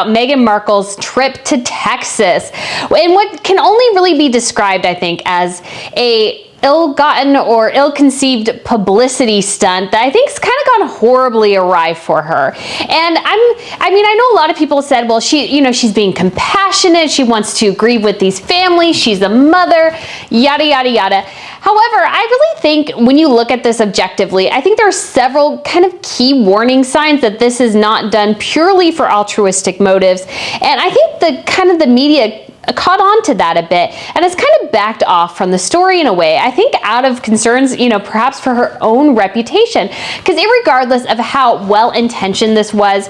about Meghan Markle's trip to Texas in what can only really be described, I think, as a ill-gotten or ill-conceived publicity stunt that I think's kind of gone horribly awry for her. And I know a lot of people said, well, she's being compassionate, she wants to grieve with these families, she's a mother, yada yada yada. However, I really think when you look at this objectively, I think there are several kind of key warning signs that this is not done purely for altruistic motives. And I think the media caught on to that a bit and has kind of backed off from the story in a way, I think out of concerns, perhaps for her own reputation. Because irregardless of how well-intentioned this was,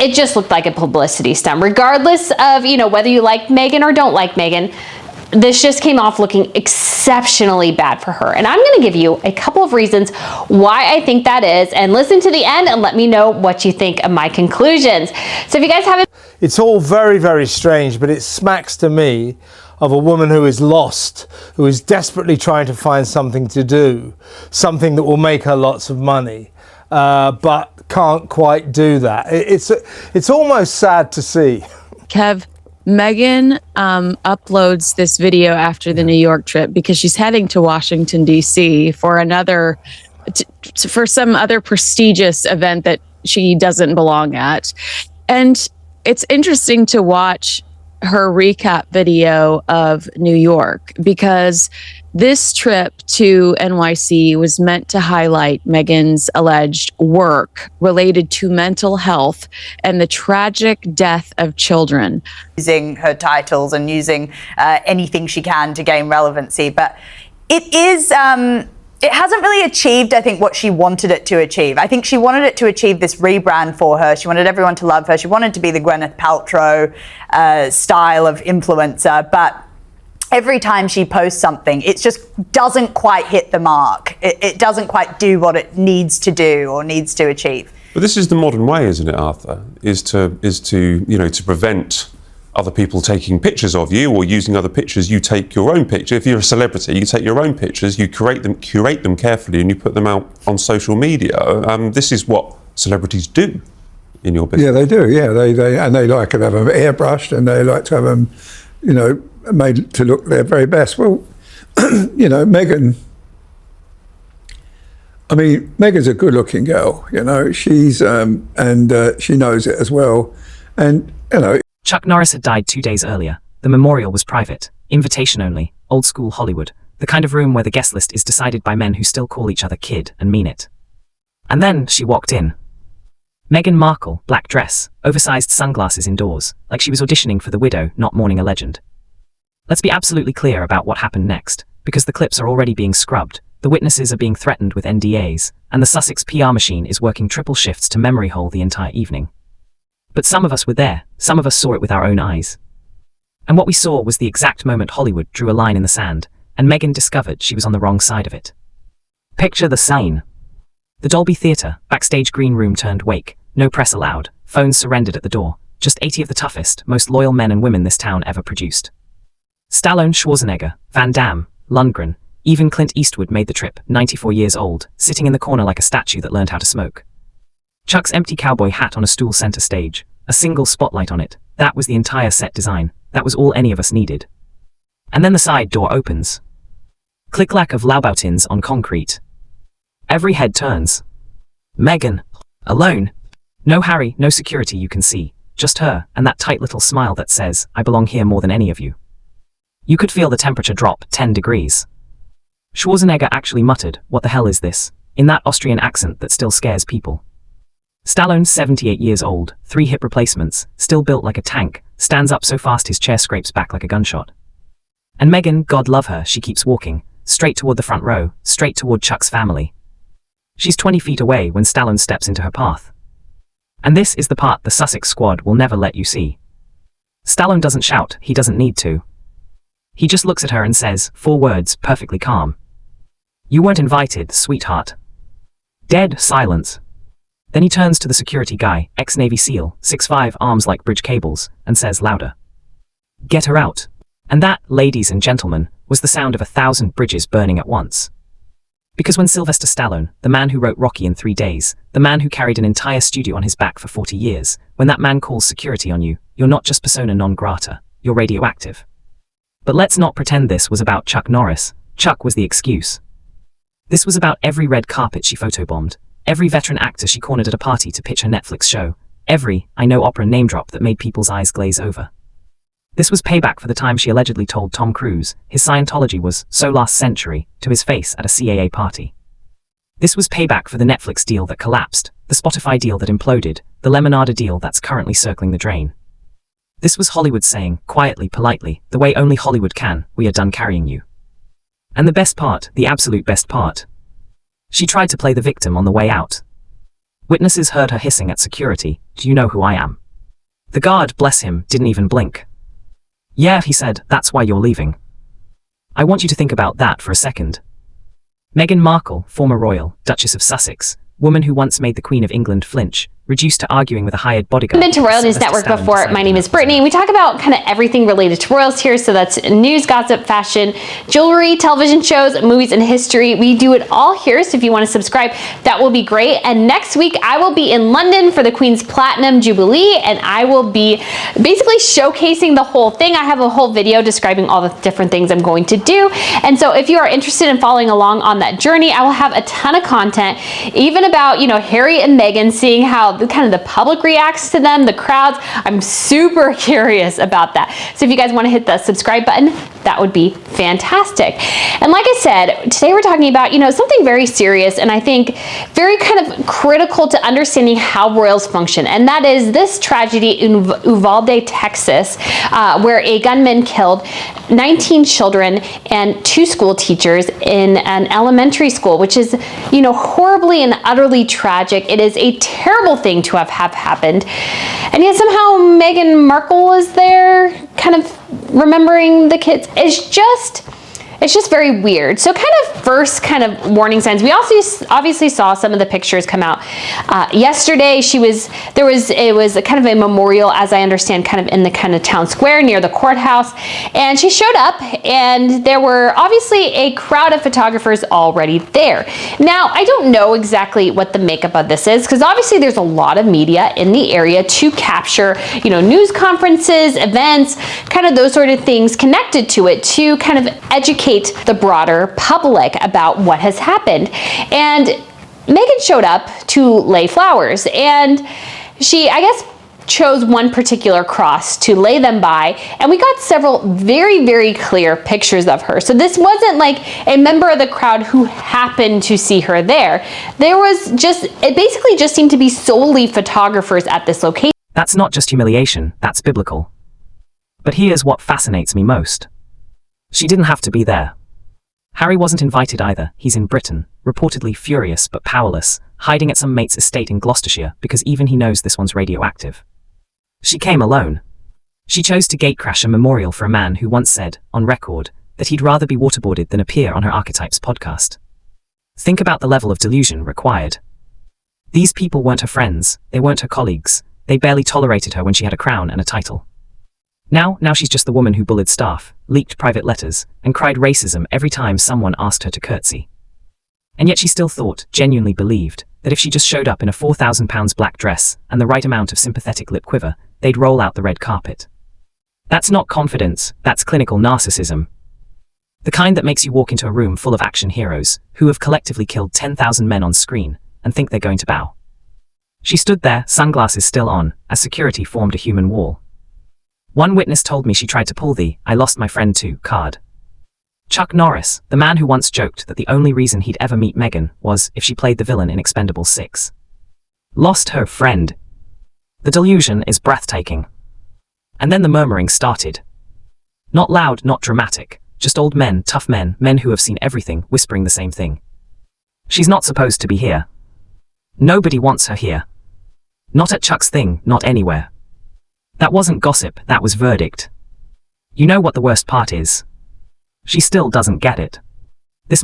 it just looked like a publicity stunt. Regardless of, whether you like Meghan or don't like Meghan, this just came off looking exceptionally bad for her. And I'm going to give you a couple of reasons why I think that is, and listen to the end and let me know what you think of my conclusions. So if you guys haven't... It's all very, very strange, but it smacks to me of a woman who is lost, who is desperately trying to find something to do, something that will make her lots of money, but can't quite do that. It's almost sad to see. Kev, Meghan uploads this video after the New York trip because she's heading to Washington, D.C. for for some other prestigious event that she doesn't belong at. And it's interesting to watch her recap video of New York because this trip to NYC was meant to highlight Meghan's alleged work related to mental health and the tragic death of children. Using her titles and using anything she can to gain relevancy. But it hasn't really achieved, I think, what she wanted it to achieve. I think she wanted it to achieve this rebrand for her. She wanted everyone to love her. She wanted to be the Gwyneth Paltrow style of influencer. But every time she posts something, it just doesn't quite hit the mark. It doesn't quite do what it needs to do or needs to achieve. But this is the modern way, isn't it, Arthur? Is to prevent other people taking pictures of you or using other pictures. You take your own picture. If you're a celebrity, you take your own pictures, you curate them carefully, and you put them out on social media. This is what celebrities do in your business. Yeah, they do. Yeah, they like to have them airbrushed, and they like to have them, made to look their very best. Well, Meghan. I mean, Meghan's a good-looking girl. She's and she knows it as well, and Chuck Norris had died 2 days earlier. The memorial was private, invitation only, old school Hollywood, the kind of room where the guest list is decided by men who still call each other kid and mean it. And then she walked in. Meghan Markle, black dress, oversized sunglasses indoors, like she was auditioning for The Widow, not mourning a legend. Let's be absolutely clear about what happened next, because the clips are already being scrubbed, the witnesses are being threatened with NDAs, and the Sussex PR machine is working triple shifts to memory hole the entire evening. But some of us were there, some of us saw it with our own eyes. And what we saw was the exact moment Hollywood drew a line in the sand, and Meghan discovered she was on the wrong side of it. Picture the scene. The Dolby Theatre, backstage green room turned wake, no press allowed, phones surrendered at the door, just 80 of the toughest, most loyal men and women this town ever produced. Stallone, Schwarzenegger, Van Damme, Lundgren, even Clint Eastwood made the trip, 94 years old, sitting in the corner like a statue that learned how to smoke. Chuck's empty cowboy hat on a stool center stage, a single spotlight on it, that was the entire set design, that was all any of us needed. And then the side door opens. Click-clack of Laubautins on concrete. Every head turns. Meghan. Alone. No Harry, no security you can see, just her, and that tight little smile that says, I belong here more than any of you. You could feel the temperature drop 10 degrees. Schwarzenegger actually muttered, what the hell is this, in that Austrian accent that still scares people. Stallone's 78 years old, 3 hip replacements, still built like a tank, stands up so fast his chair scrapes back like a gunshot. And Meghan, God love her, she keeps walking, straight toward the front row, straight toward Chuck's family. She's 20 feet away when Stallone steps into her path. And this is the part the Sussex squad will never let you see. Stallone doesn't shout, he doesn't need to. He just looks at her and says, 4 words, perfectly calm. You weren't invited, sweetheart. Dead silence. Then he turns to the security guy, ex-Navy SEAL, 6'5", arms like bridge cables, and says louder. Get her out. And that, ladies and gentlemen, was the sound of 1,000 bridges burning at once. Because when Sylvester Stallone, the man who wrote Rocky in 3 days, the man who carried an entire studio on his back for 40 years, when that man calls security on you, you're not just persona non grata, you're radioactive. But let's not pretend this was about Chuck Norris. Chuck was the excuse. This was about every red carpet she photobombed, every veteran actor she cornered at a party to pitch her Netflix show, every I Know opera name drop that made people's eyes glaze over. This was payback for the time she allegedly told Tom Cruise his Scientology was so last century to his face at a CAA party. This was payback for the Netflix deal that collapsed, the Spotify deal that imploded, the Lemonada deal that's currently circling the drain. This was Hollywood saying, quietly, politely, the way only Hollywood can, we are done carrying you. And the best part, the absolute best part. She tried to play the victim on the way out. Witnesses heard her hissing at security, "Do you know who I am?" The guard, bless him, didn't even blink. "Yeah," he said, "that's why you're leaving." I want you to think about that for a second. Meghan Markle, former royal, Duchess of Sussex, woman who once made the Queen of England flinch, reduced to arguing with a hired bodyguard. I've been to Royal News Network before. My name is Brittany. We talk about kind of everything related to royals here. So that's news, gossip, fashion, jewelry, television shows, movies, and history. We do it all here. So if you want to subscribe, that will be great. And next week, I will be in London for the Queen's Platinum Jubilee, and I will be basically showcasing the whole thing. I have a whole video describing all the different things I'm going to do. And so if you are interested in following along on that journey, I will have a ton of content, even about, Harry and Meghan, seeing how the public reacts to them, the crowds. I'm super curious about that. So if you guys want to hit the subscribe button, that would be fantastic. And like I said, today we're talking about, something very serious and I think very kind of critical to understanding how royals function. And that is this tragedy in Uvalde, Texas, where a gunman killed 19 children and 2 school teachers in an elementary school, which is, horribly and utterly tragic. It is a terrible thing to have happened. And yet somehow Meghan Markle is there kind of remembering the kids. It's just very weird. So first warning signs. We also obviously saw some of the pictures come out yesterday. It was kind of a memorial, as I understand, kind of in the kind of town square near the courthouse. And she showed up and there were obviously a crowd of photographers already there. Now, I don't know exactly what the makeup of this is because obviously there's a lot of media in the area to capture, news conferences, events, kind of those sort of things connected to it to kind of educate the broader public about what has happened. And Meghan showed up to lay flowers, and she, I guess, chose one particular cross to lay them by, and we got several very, very clear pictures of her. So this wasn't like a member of the crowd who happened to see her there. It basically just seemed to be solely photographers at this location. That's not just humiliation, that's biblical. But here's what fascinates me most. She didn't have to be there. Harry wasn't invited either. He's in Britain, reportedly furious but powerless, hiding at some mate's estate in Gloucestershire because even he knows this one's radioactive. She came alone. She chose to gatecrash a memorial for a man who once said, on record, that he'd rather be waterboarded than appear on her Archetypes podcast. Think about the level of delusion required. These people weren't her friends, they weren't her colleagues, they barely tolerated her when she had a crown and a title. Now she's just the woman who bullied staff, leaked private letters, and cried racism every time someone asked her to curtsy. And yet she still thought, genuinely believed, that if she just showed up in a £4,000 black dress and the right amount of sympathetic lip quiver, they'd roll out the red carpet. That's not confidence, that's clinical narcissism. The kind that makes you walk into a room full of action heroes, who have collectively killed 10,000 men on screen, and think they're going to bow. She stood there, sunglasses still on, as security formed a human wall. One witness told me she tried to pull the "I lost my friend too" card. Chuck Norris, the man who once joked that the only reason he'd ever meet Meghan was if she played the villain in Expendables 6. Lost her friend. The delusion is breathtaking. And then the murmuring started. Not loud, not dramatic, just old men, tough men, men who have seen everything, whispering the same thing. She's not supposed to be here. Nobody wants her here. Not at Chuck's thing, not anywhere. That wasn't gossip, that was verdict. You know what the worst part is? She still doesn't get it. This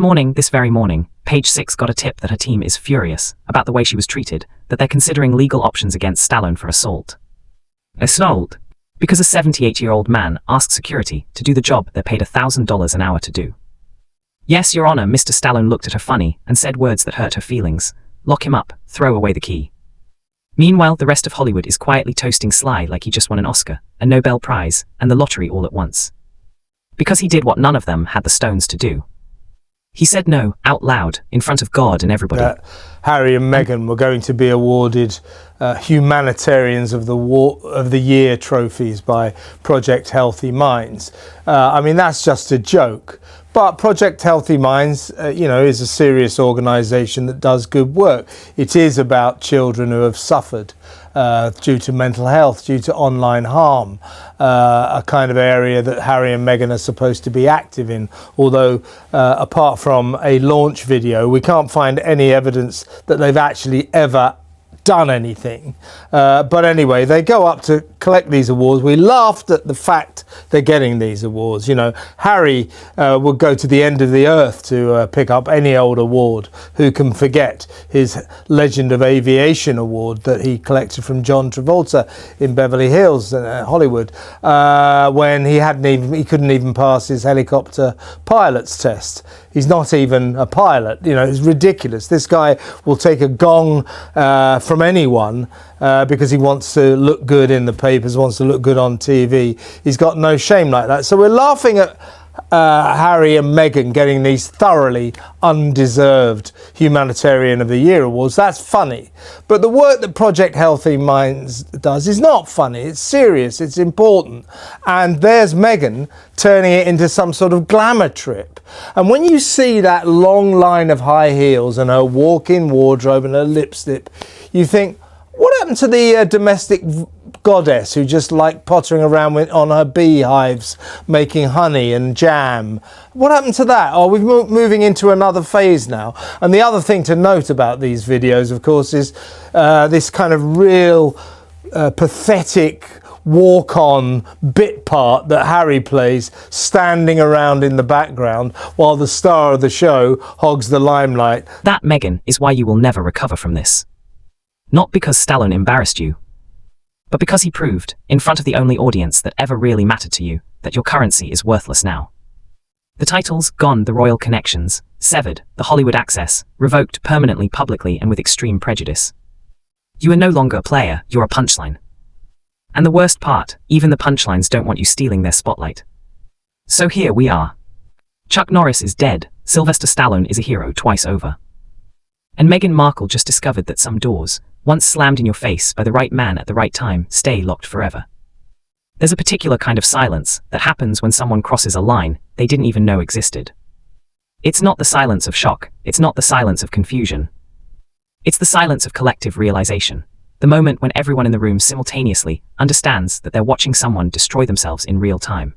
very morning, Page 6 got a tip that her team is furious about the way she was treated, that they're considering legal options against Stallone for assault. Assault? Because a 78-year-old man asked security to do the job they're paid $1,000 an hour to do. Yes, Your Honor, Mr. Stallone looked at her funny and said words that hurt her feelings. Lock him up, throw away the key. Meanwhile, the rest of Hollywood is quietly toasting Sly like he just won an Oscar, a Nobel Prize, and the lottery all at once. Because he did what none of them had the stones to do. He said no, out loud, in front of God and everybody. Harry and Meghan were going to be awarded Humanitarians of the Year trophies by Project Healthy Minds. I mean, that's just a joke. But Project Healthy Minds, is a serious organisation that does good work. It is about children who have suffered due to mental health, due to online harm, a kind of area that Harry and Meghan are supposed to be active in. Although, apart from a launch video, we can't find any evidence that they've actually ever done anything. But anyway, they go up to collect these awards. We laughed at the fact they're getting these awards. Harry would go to the end of the earth to pick up any old award. Who can forget his Legend of Aviation award that he collected from John Travolta in Beverly Hills, Hollywood, when he couldn't even pass his helicopter pilot's test. He's not even a pilot. It's ridiculous. This guy will take a gong from anyone because he wants to look good in the papers, wants to look good on TV. He's got no shame like that. So we're laughing at Harry and Meghan getting these thoroughly undeserved Humanitarian of the Year awards. That's funny. But the work that Project Healthy Minds does is not funny. It's serious. It's important. And there's Meghan turning it into some sort of glamour trip. And when you see that long line of high heels and her walk-in wardrobe and her lipstick, you think, what happened to the domestic goddess who just liked pottering around on her beehives, making honey and jam? What happened to that? Oh, we're moving into another phase now. And the other thing to note about these videos, of course, is this kind of real pathetic walk-on bit part that Harry plays, standing around in the background while the star of the show hogs the limelight. That, Meghan, is why you will never recover from this. Not because Stallone embarrassed you, but because he proved, in front of the only audience that ever really mattered to you, that your currency is worthless now. The titles, gone, the royal connections, severed, the Hollywood access, revoked permanently, publicly, and with extreme prejudice. You are no longer a player, you're a punchline. And the worst part, even the punchlines don't want you stealing their spotlight. So here we are. Chuck Norris is dead, Sylvester Stallone is a hero twice over. And Meghan Markle just discovered that some doors, once slammed in your face by the right man at the right time, stay locked forever. There's a particular kind of silence that happens when someone crosses a line they didn't even know existed. It's not the silence of shock, it's not the silence of confusion. It's the silence of collective realization, the moment when everyone in the room simultaneously understands that they're watching someone destroy themselves in real time.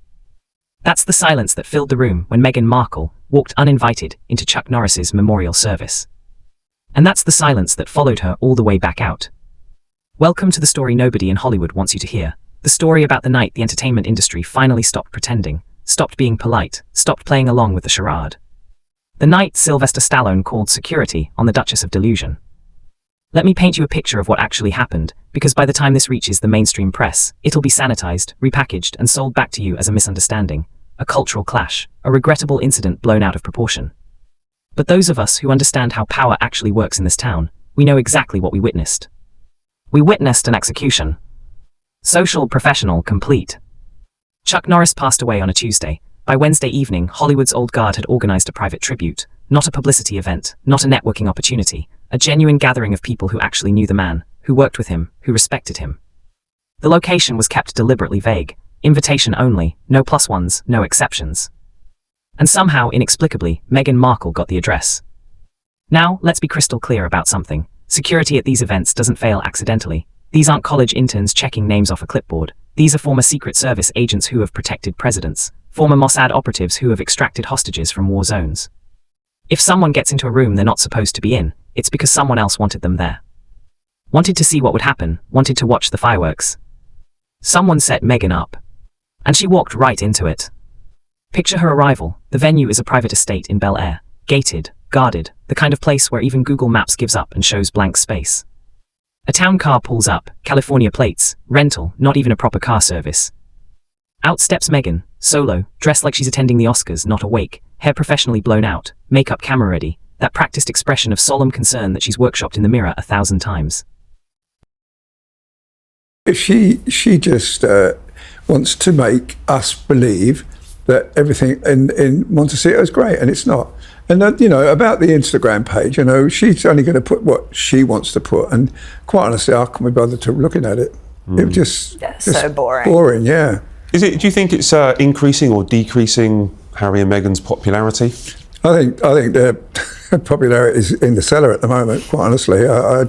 That's the silence that filled the room when Meghan Markle walked uninvited into Chuck Norris's memorial service. And that's the silence that followed her all the way back out. Welcome to the story nobody in Hollywood wants you to hear. The story about the night the entertainment industry finally stopped pretending, stopped being polite, stopped playing along with the charade. The night Sylvester Stallone called security on the Duchess of Delusion. Let me paint you a picture of what actually happened, because by the time this reaches the mainstream press, it'll be sanitized, repackaged, and sold back to you as a misunderstanding, a cultural clash, a regrettable incident blown out of proportion. But those of us who understand how power actually works in this town, we know exactly what we witnessed. We witnessed an execution. Social, professional, complete. Chuck Norris passed away on a Tuesday. By Wednesday evening, Hollywood's old guard had organized a private tribute, not a publicity event, not a networking opportunity, a genuine gathering of people who actually knew the man, who worked with him, who respected him. The location was kept deliberately vague, invitation only, no plus ones, no exceptions. And somehow, inexplicably, Meghan Markle got the address. Now, let's be crystal clear about something. Security at these events doesn't fail accidentally. These aren't college interns checking names off a clipboard. These are former Secret Service agents who have protected presidents, former Mossad operatives who have extracted hostages from war zones. If someone gets into a room they're not supposed to be in, it's because someone else wanted them there. Wanted to see what would happen, wanted to watch the fireworks. Someone set Meghan up. And she walked right into it. Picture her arrival. The venue is a private estate in Bel Air, gated, guarded, the kind of place where even Google Maps gives up and shows blank space. A town car pulls up, California plates, rental, not even a proper car service. Out steps Meghan, solo, dressed like she's attending the Oscars, not awake, hair professionally blown out, makeup camera ready, that practiced expression of solemn concern that she's workshopped in the mirror 1,000 times. She just wants to make us believe that everything in Montecito is great, and it's not. And you know, about the Instagram page, you know, she's only going to put what she wants to put, and quite honestly, I can't be bothered to looking at it. It was just so boring. Boring, yeah. Do you think it's increasing or decreasing Harry and Meghan's popularity? I think their popularity is in the cellar at the moment. Quite honestly, I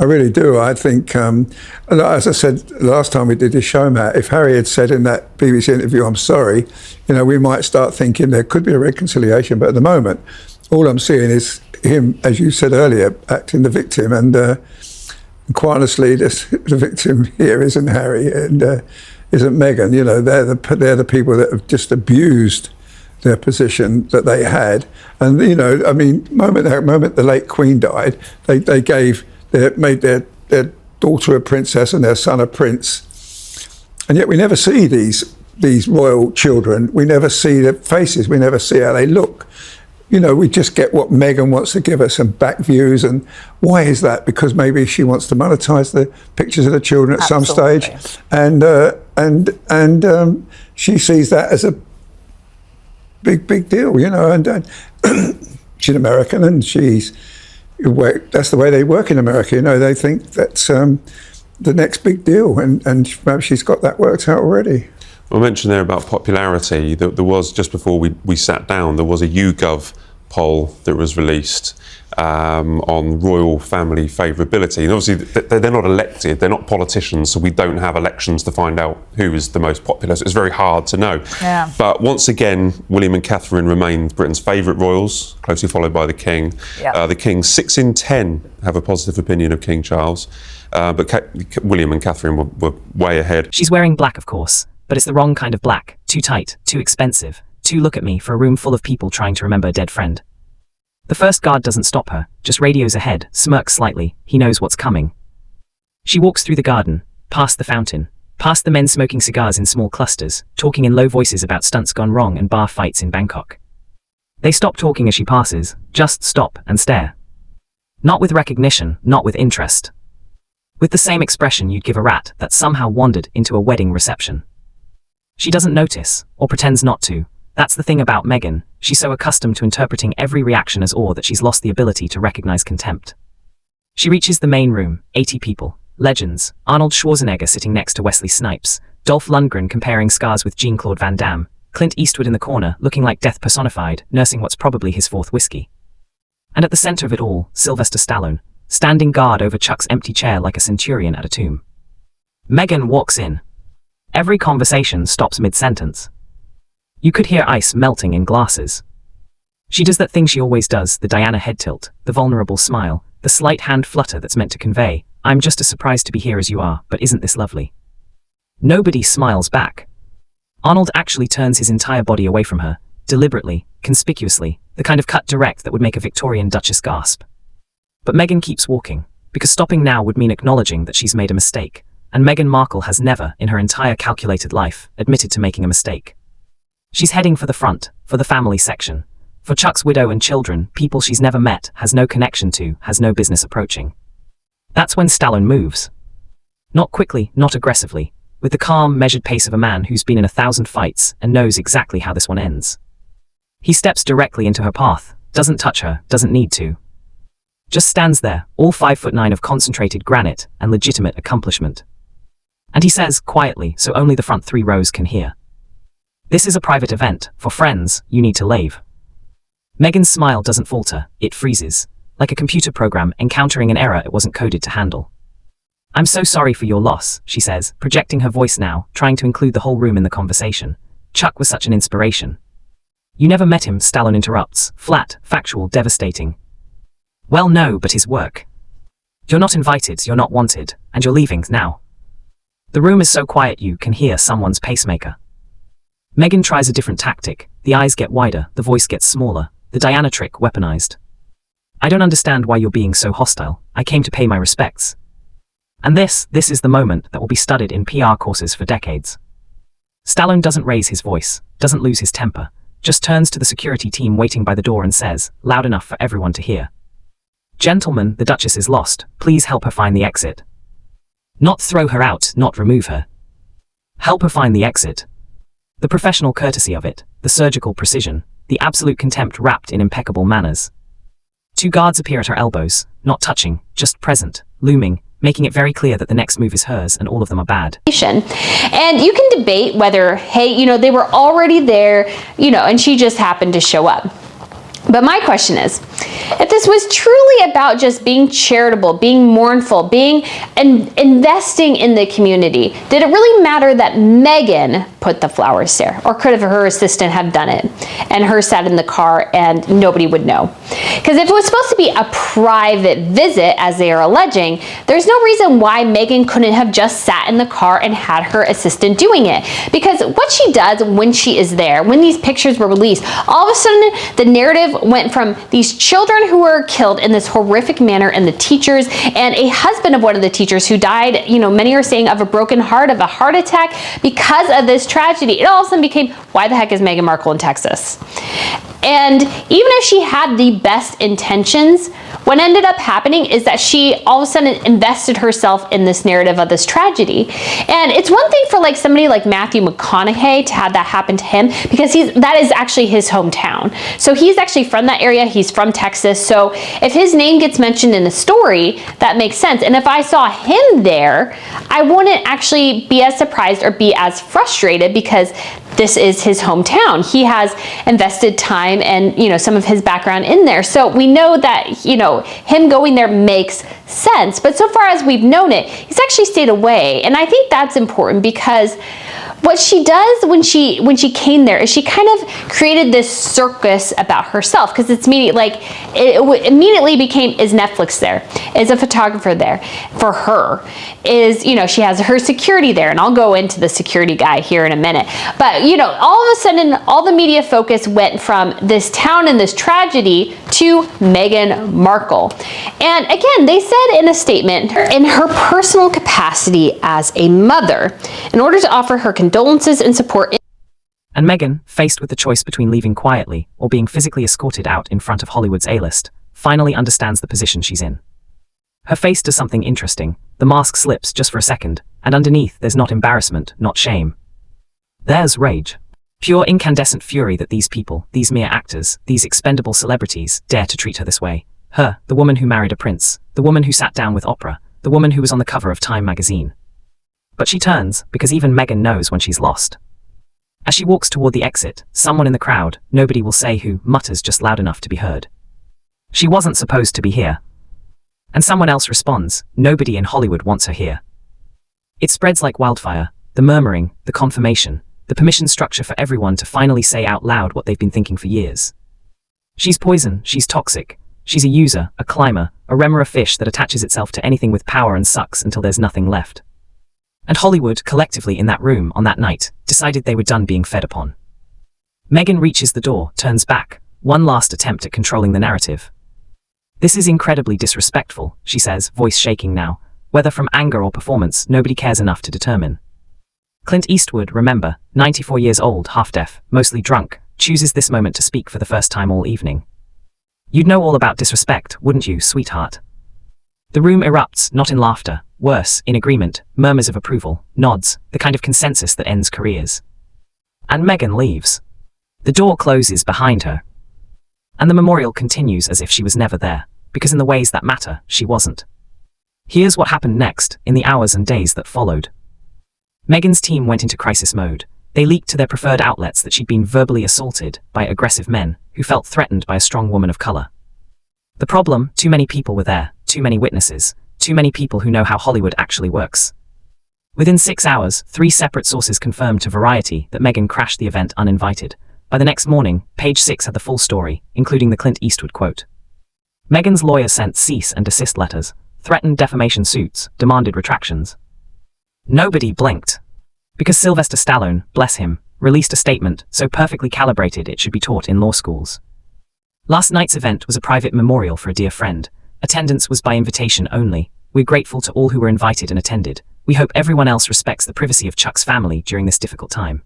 really do. I think, as I said last time we did this show, Matt, if Harry had said in that BBC interview, "I'm sorry," you know, we might start thinking there could be a reconciliation. But at the moment, all I'm seeing is him, as you said earlier, acting the victim. And quite honestly, the victim here isn't Harry and isn't Meghan. You know, they're the people that have just abused their position that they had. And you know, I mean, moment the late Queen died, they made their daughter a princess and their son a prince, and yet we never see these royal children. We never see their faces. We never see how they look. You know, we just get what Meghan wants to give us and back views. And why is that? Because maybe she wants to monetize the pictures of the children at some stage, and she sees that as a big deal. You know, and she's American, and that's the way they work in America. You know, they think that's the next big deal, and maybe she's got that worked out already. Well, I mentioned there about popularity. There was, just before we sat down, there was a YouGov poll that was released on royal family favourability. And obviously they're not elected, they're not politicians, so we don't have elections to find out who is the most popular. So it's very hard to know. Yeah. But once again, William and Catherine remain Britain's favourite royals, closely followed by the King. Yep. The King, 6 in 10 have a positive opinion of King Charles. But William and Catherine were way ahead. She's wearing black, of course, but it's the wrong kind of black. Too tight, too expensive, too look at me for a room full of people trying to remember a dead friend. The first guard doesn't stop her, just radios ahead, smirks slightly, he knows what's coming. She walks through the garden, past the fountain, past the men smoking cigars in small clusters, talking in low voices about stunts gone wrong and bar fights in Bangkok. They stop talking as she passes, just stop and stare. Not with recognition, not with interest. With the same expression you'd give a rat that somehow wandered into a wedding reception. She doesn't notice, or pretends not to. That's the thing about Meghan, she's so accustomed to interpreting every reaction as awe that she's lost the ability to recognize contempt. She reaches the main room, 80 people, legends, Arnold Schwarzenegger sitting next to Wesley Snipes, Dolph Lundgren comparing scars with Jean-Claude Van Damme, Clint Eastwood in the corner looking like death personified, nursing what's probably his 4th whiskey. And at the center of it all, Sylvester Stallone, standing guard over Chuck's empty chair like a centurion at a tomb. Meghan walks in. Every conversation stops mid-sentence. You could hear ice melting in glasses. She does that thing she always does, the Diana head tilt, the vulnerable smile, the slight hand flutter that's meant to convey, "I'm just as surprised to be here as you are, but isn't this lovely?" Nobody smiles back. Arnold actually turns his entire body away from her, deliberately, conspicuously, the kind of cut direct that would make a Victorian Duchess gasp. But Meghan keeps walking, because stopping now would mean acknowledging that she's made a mistake, and Meghan Markle has never, in her entire calculated life, admitted to making a mistake. She's heading for the front, for the family section. For Chuck's widow and children, people she's never met, has no connection to, has no business approaching. That's when Stallone moves. Not quickly, not aggressively, with the calm, measured pace of a man who's been in 1,000 fights and knows exactly how this one ends. He steps directly into her path, doesn't touch her, doesn't need to. Just stands there, all 5'9" of concentrated granite and legitimate accomplishment. And he says, quietly, so only the front 3 rows can hear, "This is a private event, for friends, you need to leave." Meghan's smile doesn't falter, it freezes, like a computer program encountering an error it wasn't coded to handle. "I'm so sorry for your loss," she says, projecting her voice now, trying to include the whole room in the conversation. "Chuck was such an inspiration." "You never met him," Stallone interrupts, flat, factual, devastating. "Well, no, but his work. You're not invited, you're not wanted, and you're leaving now." The room is so quiet you can hear someone's pacemaker. Meghan tries a different tactic. The eyes get wider, the voice gets smaller, the Diana trick weaponized. "I don't understand why you're being so hostile. I came to pay my respects." And this is the moment that will be studied in PR courses for decades. Stallone doesn't raise his voice, doesn't lose his temper, just turns to the security team waiting by the door and says, loud enough for everyone to hear, "Gentlemen, the Duchess is lost. Please help her find the exit." Not throw her out, not remove her. Help her find the exit. The professional courtesy of it, the surgical precision, the absolute contempt wrapped in impeccable manners. 2 guards appear at her elbows, not touching, just present, looming, making it very clear that the next move is hers and all of them are bad. And you can debate whether, hey, they were already there, and she just happened to show up. But my question is, if this was truly about just being charitable, being mournful, investing in the community, did it really matter that Meghan put the flowers there? Or could her assistant have done it and her sat in the car and nobody would know? Because if it was supposed to be a private visit, as they are alleging, there's no reason why Meghan couldn't have just sat in the car and had her assistant doing it. Because what she does when she is there, when these pictures were released, all of a sudden the narrative went from these children who were killed in this horrific manner and the teachers and a husband of one of the teachers who died, many are saying of a broken heart, of a heart attack because of this tragedy. It all of a sudden became, why the heck is Meghan Markle in Texas? And even if she had the best intentions, what ended up happening is that she all of a sudden invested herself in this narrative of this tragedy. And it's one thing for somebody like Matthew McConaughey to have that happen to him, because that is actually his hometown. So he's actually from that area. He's from Texas. So if his name gets mentioned in a story, that makes sense. And if I saw him there, I wouldn't actually be as surprised or be as frustrated, because this is his hometown. He has invested time and, some of his background in there. So we know that, him going there makes sense. But so far as we've known it, he's actually stayed away. And I think that's important, because what she does when she came there is she kind of created this circus about herself, because it's it immediately became, is Netflix there? Is a photographer there for her? Is, she has her security there, and I'll go into the security guy here in a minute. But, all of a sudden, all the media focus went from this town and this tragedy to Meghan Markle. And again, they said in a statement, in her personal capacity as a mother, in order to offer her condolences and support. And Meghan, faced with the choice between leaving quietly or being physically escorted out in front of Hollywood's A-list, finally understands the position she's in. Her face does something interesting. The mask slips just for a second, and underneath there's not embarrassment, not shame. There's rage. Pure incandescent fury that these people, these mere actors, these expendable celebrities, dare to treat her this way. Her, the woman who married a prince, the woman who sat down with Oprah, the woman who was on the cover of Time magazine. But she turns, because even Meghan knows when she's lost. As she walks toward the exit, someone in the crowd, nobody will say who, mutters just loud enough to be heard, "She wasn't supposed to be here." And someone else responds, "Nobody in Hollywood wants her here." It spreads like wildfire, the murmuring, the confirmation, the permission structure for everyone to finally say out loud what they've been thinking for years. She's poison, she's toxic, she's a user, a climber, a remora fish that attaches itself to anything with power and sucks until there's nothing left. And Hollywood, collectively in that room on that night, decided they were done being fed upon. Meghan reaches the door, turns back, one last attempt at controlling the narrative. "This is incredibly disrespectful," she says, voice shaking now. Whether from anger or performance, nobody cares enough to determine. Clint Eastwood, remember, 94 years old, half-deaf, mostly drunk, chooses this moment to speak for the first time all evening. "You'd know all about disrespect, wouldn't you, sweetheart?" The room erupts, not in laughter, worse, in agreement, murmurs of approval, nods, the kind of consensus that ends careers. And Meghan leaves. The door closes behind her. And the memorial continues as if she was never there, because in the ways that matter, she wasn't. Here's what happened next, in the hours and days that followed. Meghan's team went into crisis mode. They leaked to their preferred outlets that she'd been verbally assaulted by aggressive men who felt threatened by a strong woman of color. The problem, too many people were there, too many witnesses, too many people who know how Hollywood actually works. Within 6 hours, 3 separate sources confirmed to Variety that Meghan crashed the event uninvited. By the next morning, Page 6 had the full story, including the Clint Eastwood quote. Meghan's lawyer sent cease and desist letters, threatened defamation suits, demanded retractions. Nobody blinked. Because Sylvester Stallone, bless him, released a statement so perfectly calibrated it should be taught in law schools. Last night's event was a private memorial for a dear friend. Attendance was by invitation only. We're grateful to all who were invited and attended. We hope everyone else respects the privacy of Chuck's family during this difficult time.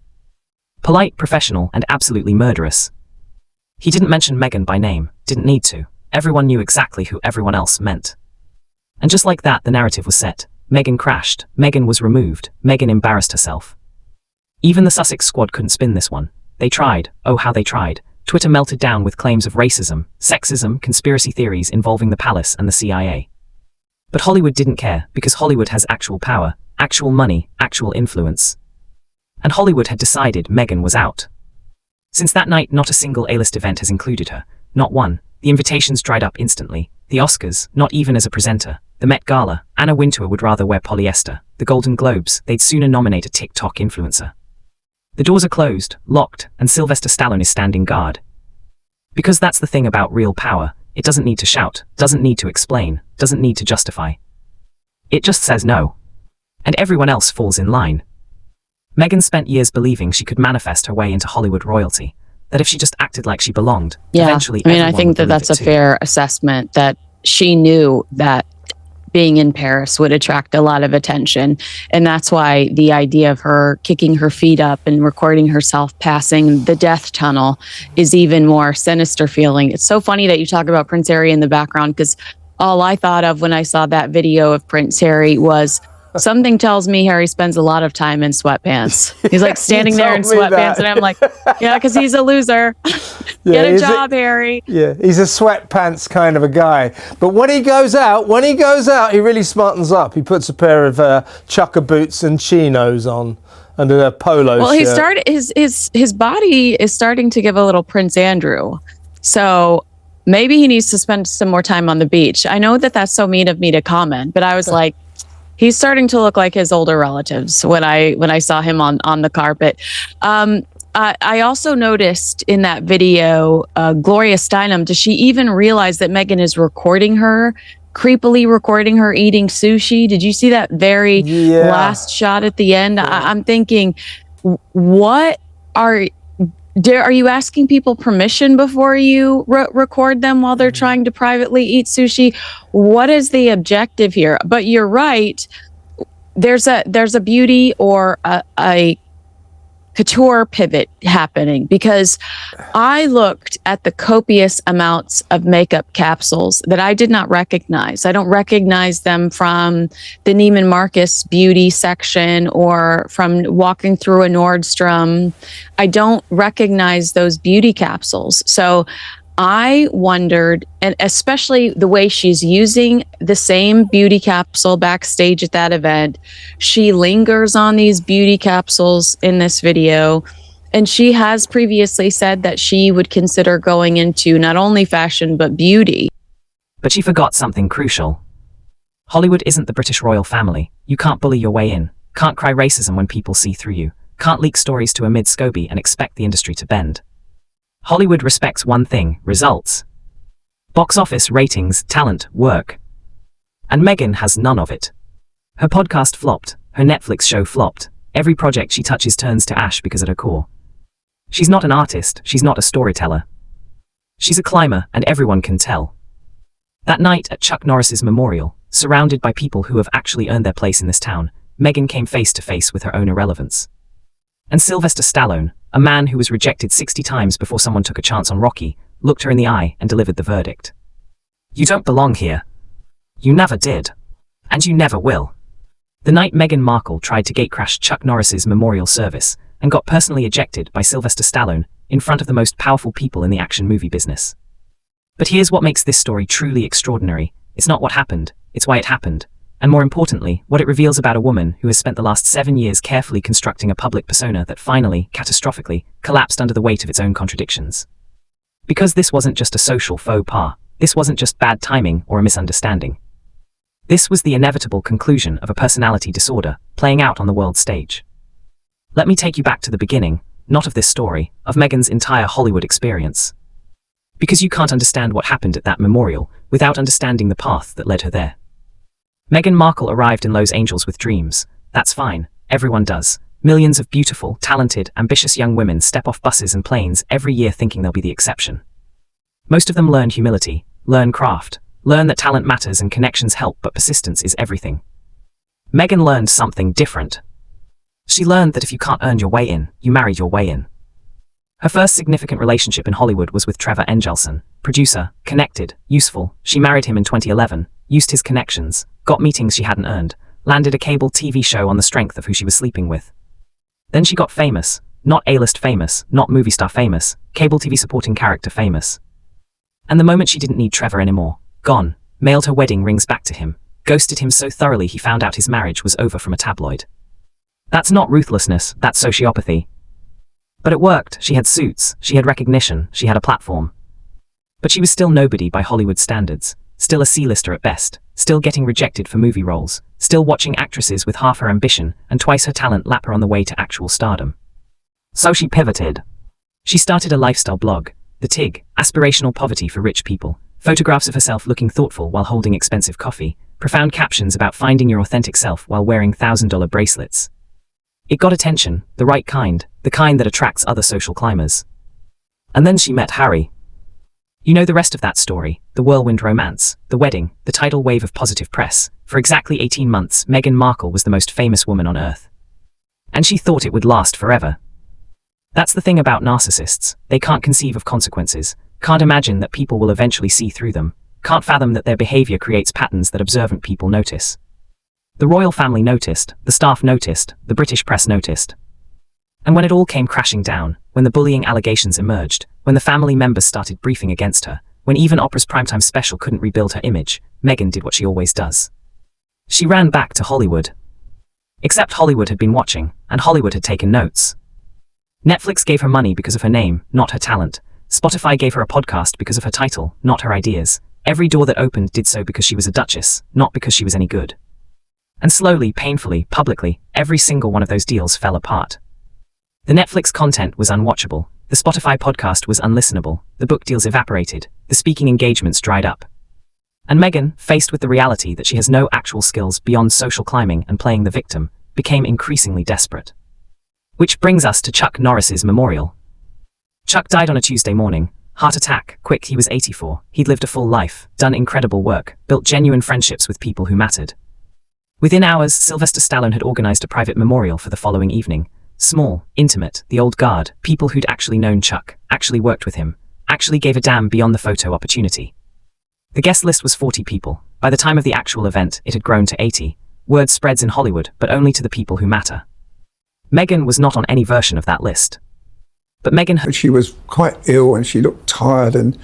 Polite, professional, and absolutely murderous. He didn't mention Meghan by name, didn't need to. Everyone knew exactly who everyone else meant. And just like that, the narrative was set. Meghan crashed, Meghan was removed, Meghan embarrassed herself. Even the Sussex squad couldn't spin this one. They tried, oh how they tried. Twitter melted down with claims of racism, sexism, conspiracy theories involving the palace and the CIA. But Hollywood didn't care, because Hollywood has actual power, actual money, actual influence. And Hollywood had decided Meghan was out. Since that night, not a single A-list event has included her. Not one. The invitations dried up instantly. The Oscars, not even as a presenter. The Met Gala, Anna Wintour would rather wear polyester. The Golden Globes, they'd sooner nominate a TikTok influencer. The doors are closed, locked, and Sylvester Stallone is standing guard. Because that's the thing about real power. It doesn't need to shout, doesn't need to explain, doesn't need to justify. It just says no. And everyone else falls in line. Meghan spent years believing she could manifest her way into Hollywood royalty. That if she just acted like she belonged, eventually I everyone think would that believe that's it a too. fair assessment, that she knew that being in Paris would attract a lot of attention. And that's why the idea of her kicking her feet up and recording herself passing the death tunnel is even more sinister feeling. It's so funny that you talk about Princeharry in the background, because all I thought of when I saw that video of Princeharry was, something tells me Harry spends a lot of time in sweatpants. He's like standing there in told me sweatpants, that. and I'm like, yeah, because he's a loser. Yeah, Get a he's job, Harry. Yeah, he's a sweatpants kind of a guy. But when he goes out, he really smartens up. He puts a pair of chucker boots and chinos on and a polo Well, shirt. he started his body is starting to give a little Prince Andrew. So maybe he needs to spend some more time on the beach. I know that that's so mean of me to comment, but I was like, he's starting to look like his older relatives when I saw him on the carpet. I also noticed in that video, Gloria Steinem, does she even realize that Meghan is recording her, creepily recording her eating sushi? Did you see that very last shot at the end? I'm thinking, what are you asking people permission before you record them while they're trying to privately eat sushi? What is the objective here? But you're right. There's a beauty or a couture pivot happening, because I looked at the copious amounts of makeup capsules that I did not recognize. I don't recognize them from the Neiman Marcus beauty section or from walking through a Nordstrom. I don't recognize those beauty capsules. So I wondered, and especially the way she's using the same beauty capsule backstage at that event. She lingers on these beauty capsules in this video. And she has previously said that she would consider going into not only fashion, but beauty. But she forgot something crucial. Hollywood isn't the British royal family. You can't bully your way in, can't cry racism when people see through you, can't leak stories to a mid-Scobie and expect the industry to bend. Hollywood respects one thing: results. Box office, ratings, talent, work. And Meghan has none of it. Her podcast flopped, her Netflix show flopped, every project she touches turns to ash because at her core. She's not an artist, she's not a storyteller. She's a climber, and everyone can tell. That night at Chuck Norris's memorial, surrounded by people who have actually earned their place in this town, Meghan came face to face with her own irrelevance. And Sylvester Stallone, a man who was rejected 60 times before someone took a chance on Rocky, looked her in the eye and delivered the verdict. You don't belong here. You never did. And you never will. The night Meghan Markle tried to gatecrash Chuck Norris's memorial service and got personally ejected by Sylvester Stallone in front of the most powerful people in the action movie business. But here's what makes this story truly extraordinary. It's not what happened, it's why it happened. And more importantly, what it reveals about a woman who has spent the last 7 years carefully constructing a public persona that finally, catastrophically, collapsed under the weight of its own contradictions. Because this wasn't just a social faux pas. This wasn't just bad timing or a misunderstanding. This was the inevitable conclusion of a personality disorder playing out on the world stage. Let me take you back to the beginning, not of this story, of Meghan's entire Hollywood experience. Because you can't understand what happened at that memorial without understanding the path that led her there. Meghan Markle arrived in Los Angeles with dreams. That's fine, everyone does. Millions of beautiful, talented, ambitious young women step off buses and planes every year thinking they'll be the exception. Most of them learn humility, learn craft, learn that talent matters and connections help, but persistence is everything. Meghan learned something different. She learned that if you can't earn your way in, you marry your way in. Her first significant relationship in Hollywood was with Trevor Engelson, producer, connected, useful. She married him in 2011, used his connections, got meetings she hadn't earned, landed a cable TV show on the strength of who she was sleeping with. Then she got famous, not A-list famous, not movie star famous, cable TV supporting character famous. And the moment she didn't need Trevor anymore, gone, mailed her wedding rings back to him, ghosted him so thoroughly he found out his marriage was over from a tabloid. That's not ruthlessness, that's sociopathy. But it worked. She had suits, she had recognition, she had a platform. But she was still nobody by Hollywood standards, still a C-lister at best, still getting rejected for movie roles, still watching actresses with half her ambition and twice her talent lap her on the way to actual stardom. So she pivoted. She started a lifestyle blog, The TIG, Aspirational Poverty for Rich People, photographs of herself looking thoughtful while holding expensive coffee, profound captions about finding your authentic self while wearing $1,000 bracelets. It got attention, the right kind, the kind that attracts other social climbers. And then she met Harry. You know the rest of that story, the whirlwind romance, the wedding, the tidal wave of positive press. For exactly 18 months, Meghan Markle was the most famous woman on earth. And she thought it would last forever. That's the thing about narcissists, they can't conceive of consequences, can't imagine that people will eventually see through them, can't fathom that their behavior creates patterns that observant people notice. The royal family noticed, the staff noticed, the British press noticed. And when it all came crashing down, when the bullying allegations emerged, when the family members started briefing against her, when even Oprah's primetime special couldn't rebuild her image, Meghan did what she always does. She ran back to Hollywood. Except Hollywood had been watching, and Hollywood had taken notes. Netflix gave her money because of her name, not her talent. Spotify gave her a podcast because of her title, not her ideas. Every door that opened did so because she was a duchess, not because she was any good. And slowly, painfully, publicly, every single one of those deals fell apart. The Netflix content was unwatchable, the Spotify podcast was unlistenable, the book deals evaporated, the speaking engagements dried up. And Meghan, faced with the reality that she has no actual skills beyond social climbing and playing the victim, became increasingly desperate. Which brings us to Chuck Norris's memorial. Chuck died on a Tuesday morning. Heart attack, quick, he was 84. He'd lived a full life, done incredible work, built genuine friendships with people who mattered. Within hours, Sylvester Stallone had organized a private memorial for the following evening. Small, intimate, the old guard, people who'd actually known Chuck, actually worked with him, actually gave a damn beyond the photo opportunity. The guest list was 40 people. By the time of the actual event, it had grown to 80. Word spreads in Hollywood, but only to the people who matter. Meghan was not on any version of that list. But Meghan... She was quite ill and she looked tired, and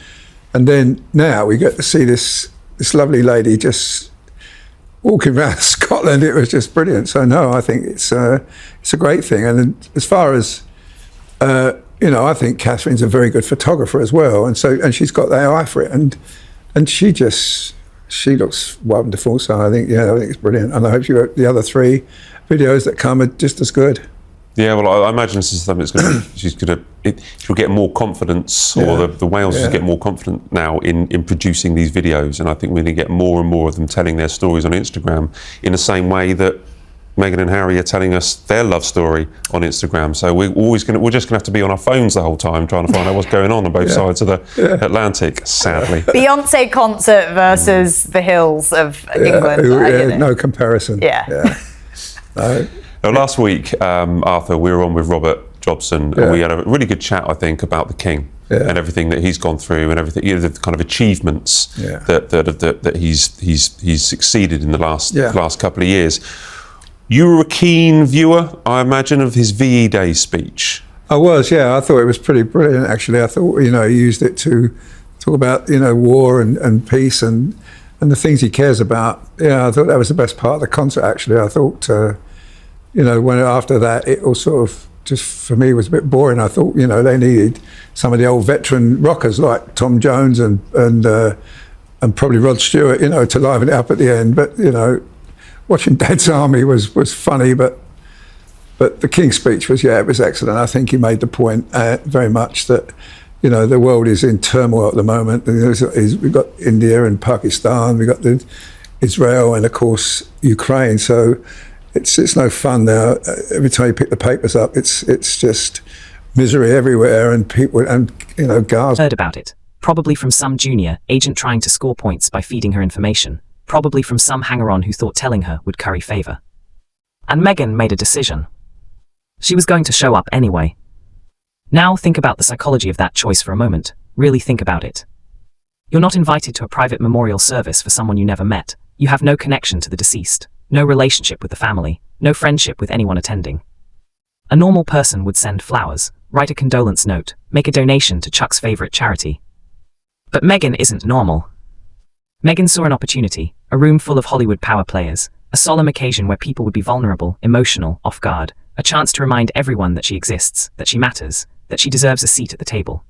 then now we get to see this lovely lady just walking around Scotland. It was just brilliant. So no, I think it's a great thing. And as far as I think Catherine's a very good photographer as well, and she's got the eye for it, and she looks wonderful. So I think it's brilliant, and I hope the other 3 videos that come are just as good. Yeah, well, I imagine this is something she'll get more confidence, or the Wales will get more confident now in producing these videos, and I think we're going to get more and more of them telling their stories on Instagram in the same way that Meghan and Harry are telling us their love story on Instagram. So we're just going to have to be on our phones the whole time trying to find out what's going on both sides of the Atlantic, sadly. Beyonce concert versus the hills of England. No comparison. Yeah. No. Last week, Arthur, we were on with Robert Jobson, and we had a really good chat, I think, about the King and everything that he's gone through, and everything, the kind of achievements that he's succeeded in the last couple of years. You were a keen viewer, I imagine, of his VE Day speech. I was, yeah. I thought it was pretty brilliant, actually. I thought, he used it to talk about, war and peace and the things he cares about. Yeah, I thought that was the best part of the concert, actually. I thought, when after that, it all sort of just, for me, was a bit boring. I thought, they needed some of the old veteran rockers like Tom Jones and probably Rod Stewart, to liven it up at the end. But, watching Dad's Army was funny, but the King's speech was, it was excellent. I think he made the point very much that, the world is in turmoil at the moment. We've got India and Pakistan, we've got Israel and, of course, Ukraine. So it's no fun now. Every time you pick the papers up, it's just misery everywhere, and people, and Gaza. Heard about it, probably from some junior agent trying to score points by feeding her information, probably from some hanger-on who thought telling her would curry favour. And Meghan made a decision. She was going to show up anyway. Now think about the psychology of that choice for a moment. Really think about it. You're not invited to a private memorial service for someone you never met. You have no connection to the deceased, no relationship with the family, no friendship with anyone attending. A normal person would send flowers, write a condolence note, make a donation to Chuck's favorite charity. But Meghan isn't normal. Meghan saw an opportunity, a room full of Hollywood power players, a solemn occasion where people would be vulnerable, emotional, off guard, a chance to remind everyone that she exists, that she matters, that she deserves a seat at the table.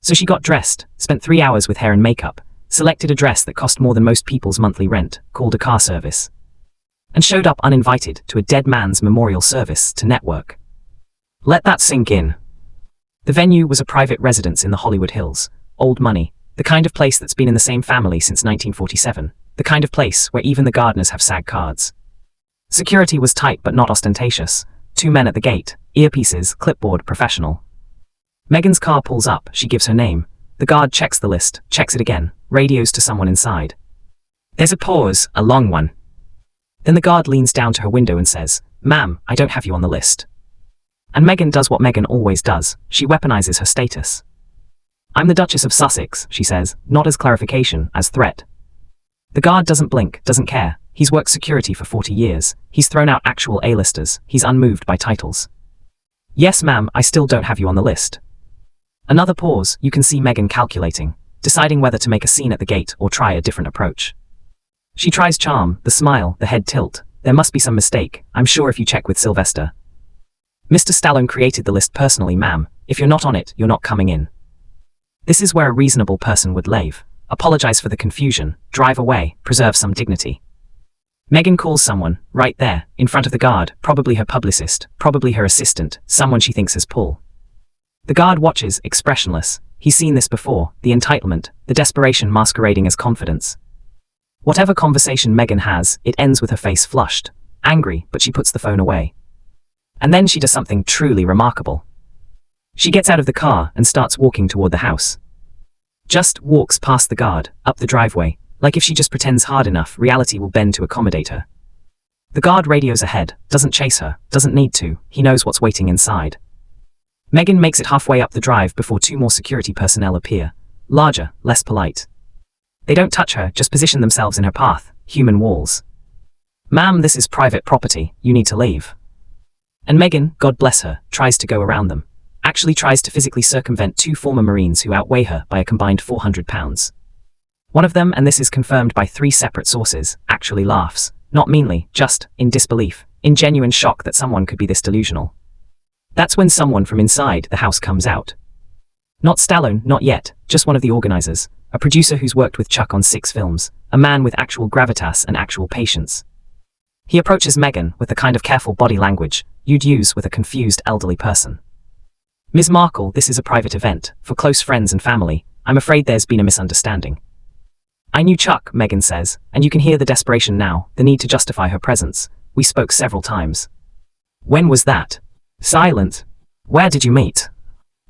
So she got dressed, spent 3 hours with hair and makeup, selected a dress that cost more than most people's monthly rent, called a car service, and showed up uninvited to a dead man's memorial service to network. Let that sink in. The venue was a private residence in the Hollywood Hills, old money, the kind of place that's been in the same family since 1947, the kind of place where even the gardeners have SAG cards. Security was tight but not ostentatious. 2 men at the gate, earpieces, clipboard, professional. Meghan's car pulls up, she gives her name. The guard checks the list, checks it again, radios to someone inside. There's a pause, a long one. Then the guard leans down to her window and says, "Ma'am, I don't have you on the list." And Meghan does what Meghan always does, she weaponizes her status. "I'm the Duchess of Sussex," she says, not as clarification, as threat. The guard doesn't blink, doesn't care. He's worked security for 40 years. He's thrown out actual A-listers. He's unmoved by titles. "Yes, ma'am, I still don't have you on the list." Another pause, you can see Meghan calculating, deciding whether to make a scene at the gate or try a different approach. She tries charm, the smile, the head tilt. There must be some mistake, I'm sure if you check with Sylvester. "Mr. Stallone created the list personally, ma'am. If you're not on it, you're not coming in." This is where a reasonable person would leave. Apologize for the confusion, drive away, preserve some dignity. Meghan calls someone, right there, in front of the guard, probably her publicist, probably her assistant, someone she thinks is pull. The guard watches, expressionless. He's seen this before, the entitlement, the desperation masquerading as confidence. Whatever conversation Meghan has, it ends with her face flushed, angry, but she puts the phone away. And then she does something truly remarkable. She gets out of the car and starts walking toward the house. Just walks past the guard, up the driveway, like if she just pretends hard enough, reality will bend to accommodate her. The guard radios ahead, doesn't chase her, doesn't need to, he knows what's waiting inside. Meghan makes it halfway up the drive before 2 more security personnel appear, larger, less polite. They don't touch her, just position themselves in her path, human walls. "Ma'am, this is private property, you need to leave." And Meghan, God bless her, tries to go around them. Actually tries to physically circumvent 2 former Marines who outweigh her by a combined 400 pounds. One of them, and this is confirmed by 3 separate sources, actually laughs, not meanly, just in disbelief, in genuine shock that someone could be this delusional. That's when someone from inside the house comes out. Not Stallone, not yet, just one of the organizers, a producer who's worked with Chuck on 6 films, a man with actual gravitas and actual patience. He approaches Meghan with the kind of careful body language you'd use with a confused elderly person. "Ms. Markle, this is a private event, for close friends and family. I'm afraid there's been a misunderstanding." "I knew Chuck," Meghan says, and you can hear the desperation now, the need to justify her presence. "We spoke several times." "When was that?" Silence. "Where did you meet?"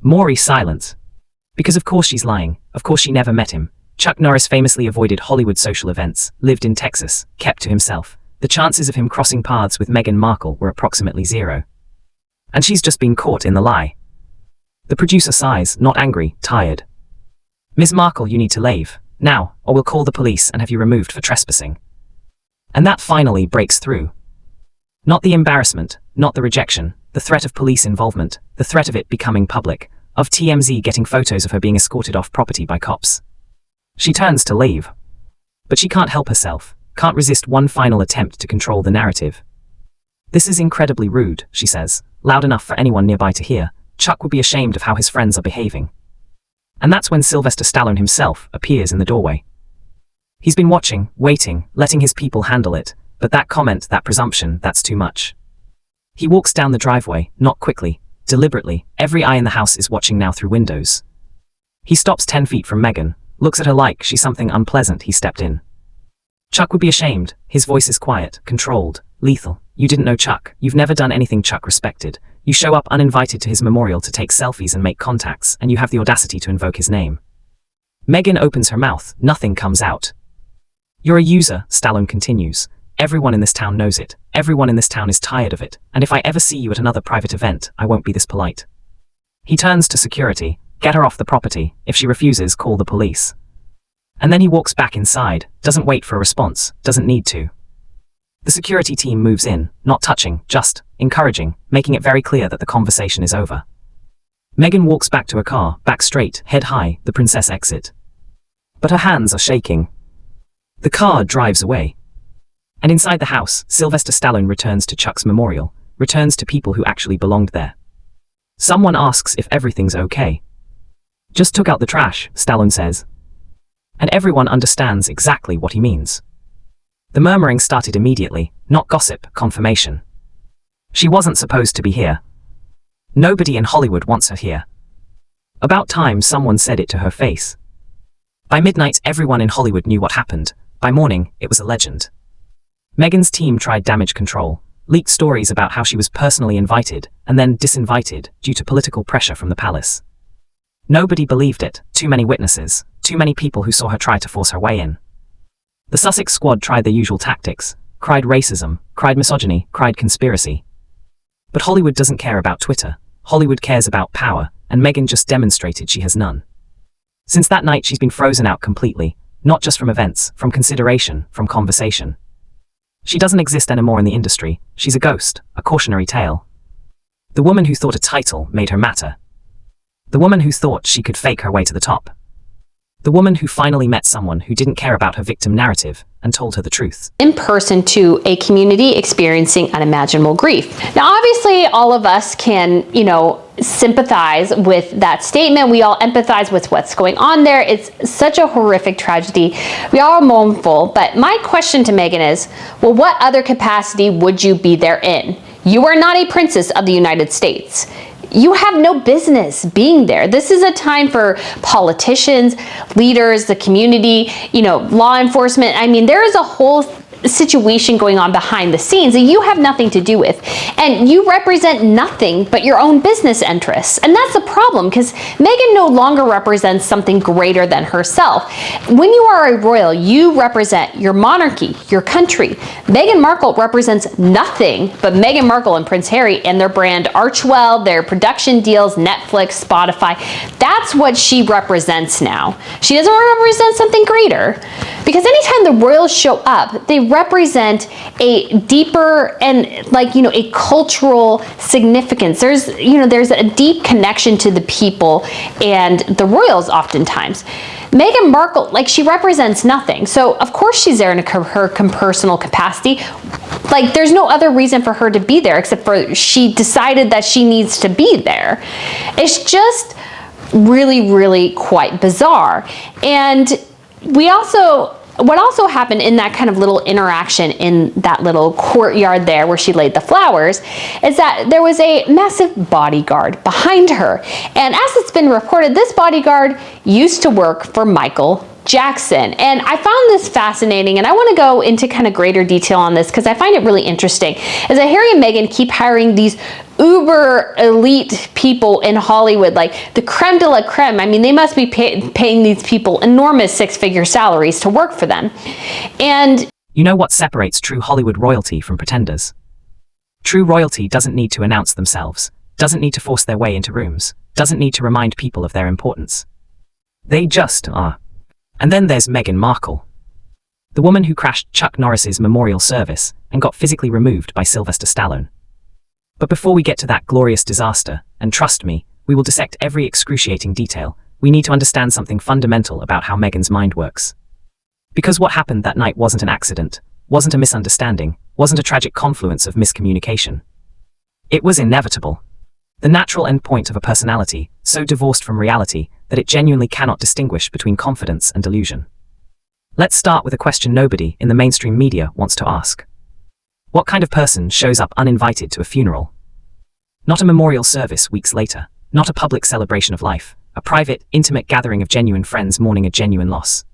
Maury silence. Because of course she's lying, of course she never met him. Chuck Norris famously avoided Hollywood social events, lived in Texas, kept to himself. The chances of him crossing paths with Meghan Markle were approximately 0. And she's just been caught in the lie. The producer sighs, not angry, tired. "Ms. Markle, you need to leave, now, or we'll call the police and have you removed for trespassing." And that finally breaks through. Not the embarrassment, not the rejection, the threat of police involvement, the threat of it becoming public, of TMZ getting photos of her being escorted off property by cops. She turns to leave. But she can't help herself, can't resist one final attempt to control the narrative. "This is incredibly rude," she says, loud enough for anyone nearby to hear. Chuck would be ashamed of how his friends are behaving. And that's when Sylvester Stallone himself appears in the doorway. He's been watching, waiting, letting his people handle it, but that comment, that presumption, that's too much. He walks down the driveway, not quickly, deliberately, every eye in the house is watching now through windows. He stops 10 feet from Meghan, looks at her like she's something unpleasant he stepped in. Chuck would be ashamed, his voice is quiet, controlled, lethal. "You didn't know Chuck, you've never done anything Chuck respected. You show up uninvited to his memorial to take selfies and make contacts, and you have the audacity to invoke his name." Meghan opens her mouth, nothing comes out. "You're a user," Stallone continues. "Everyone in this town knows it. Everyone in this town is tired of it, and if I ever see you at another private event, I won't be this polite." He turns to security, get her off the property, if she refuses, call the police. And then he walks back inside, doesn't wait for a response, doesn't need to. The security team moves in, not touching, just encouraging, making it very clear that the conversation is over. Meghan walks back to her car, back straight, head high, the princess exit. But her hands are shaking. The car drives away. And inside the house, Sylvester Stallone returns to Chuck's memorial, returns to people who actually belonged there. Someone asks if everything's okay. Just took out the trash, Stallone says. And everyone understands exactly what he means. The murmuring started immediately, not gossip, confirmation. She wasn't supposed to be here. Nobody in Hollywood wants her here. About time someone said it to her face. By midnight, everyone in Hollywood knew what happened. By morning, it was a legend. Meghan's team tried damage control, leaked stories about how she was personally invited and then disinvited due to political pressure from the palace. Nobody believed it, too many witnesses, too many people who saw her try to force her way in. The Sussex squad tried their usual tactics, cried racism, cried misogyny, cried conspiracy. But Hollywood doesn't care about Twitter. Hollywood cares about power, and Meghan just demonstrated she has none. Since that night, she's been frozen out completely, not just from events, from consideration, from conversation. She doesn't exist anymore in the industry. She's a ghost, a cautionary tale. The woman who thought a title made her matter. The woman who thought she could fake her way to the top. The woman who finally met someone who didn't care about her victim narrative and told her the truth. In person to a community experiencing unimaginable grief. Now, obviously, all of us can, sympathize with that statement. We all empathize with what's going on there. It's such a horrific tragedy. We are mournful. But my question to Meghan is, well, what other capacity would you be there in? You are not a princess of the United States. You have no business being there. This is a time for politicians, leaders, the community, law enforcement. I mean, there is a whole situation going on behind the scenes that you have nothing to do with, and you represent nothing but your own business interests. And that's the problem, because Meghan no longer represents something greater than herself. When you are a royal, you represent your monarchy, your country. Meghan Markle represents nothing but Meghan Markle and Princeharry and their brand Archwell, their production deals, Netflix, Spotify. That's what she represents now. She doesn't represent something greater, because anytime the royals show up, they represent a deeper and a cultural significance. There's a deep connection to the people and the royals oftentimes. Meghan Markle, she represents nothing. So of course she's there in her personal capacity. There's no other reason for her to be there except for she decided that she needs to be there. It's just really, really quite bizarre. And what also happened in that kind of little interaction in that little courtyard there where she laid the flowers is that there was a massive bodyguard behind her. And as it's been reported, this bodyguard used to work for Michael Jackson. And I found this fascinating, and I want to go into kind of greater detail on this because I find it really interesting, is that Harry and Meghan keep hiring these uber elite people in Hollywood, like the creme de la creme. I mean, they must be paying these people enormous six-figure salaries to work for them. And you know what separates true Hollywood royalty from pretenders? True royalty doesn't need to announce themselves, doesn't need to force their way into rooms, doesn't need to remind people of their importance. They just are. And then there's Meghan Markle, the woman who crashed Chuck Norris's memorial service and got physically removed by Sylvester Stallone. But before we get to that glorious disaster, and trust me, we will dissect every excruciating detail, we need to understand something fundamental about how Meghan's mind works. Because what happened that night wasn't an accident, wasn't a misunderstanding, wasn't a tragic confluence of miscommunication. It was inevitable. The natural endpoint of a personality, so divorced from reality that it genuinely cannot distinguish between confidence and delusion. Let's start with a question nobody in the mainstream media wants to ask. What kind of person shows up uninvited to a funeral? Not a memorial service weeks later, not a public celebration of life, a private, intimate gathering of genuine friends mourning a genuine loss.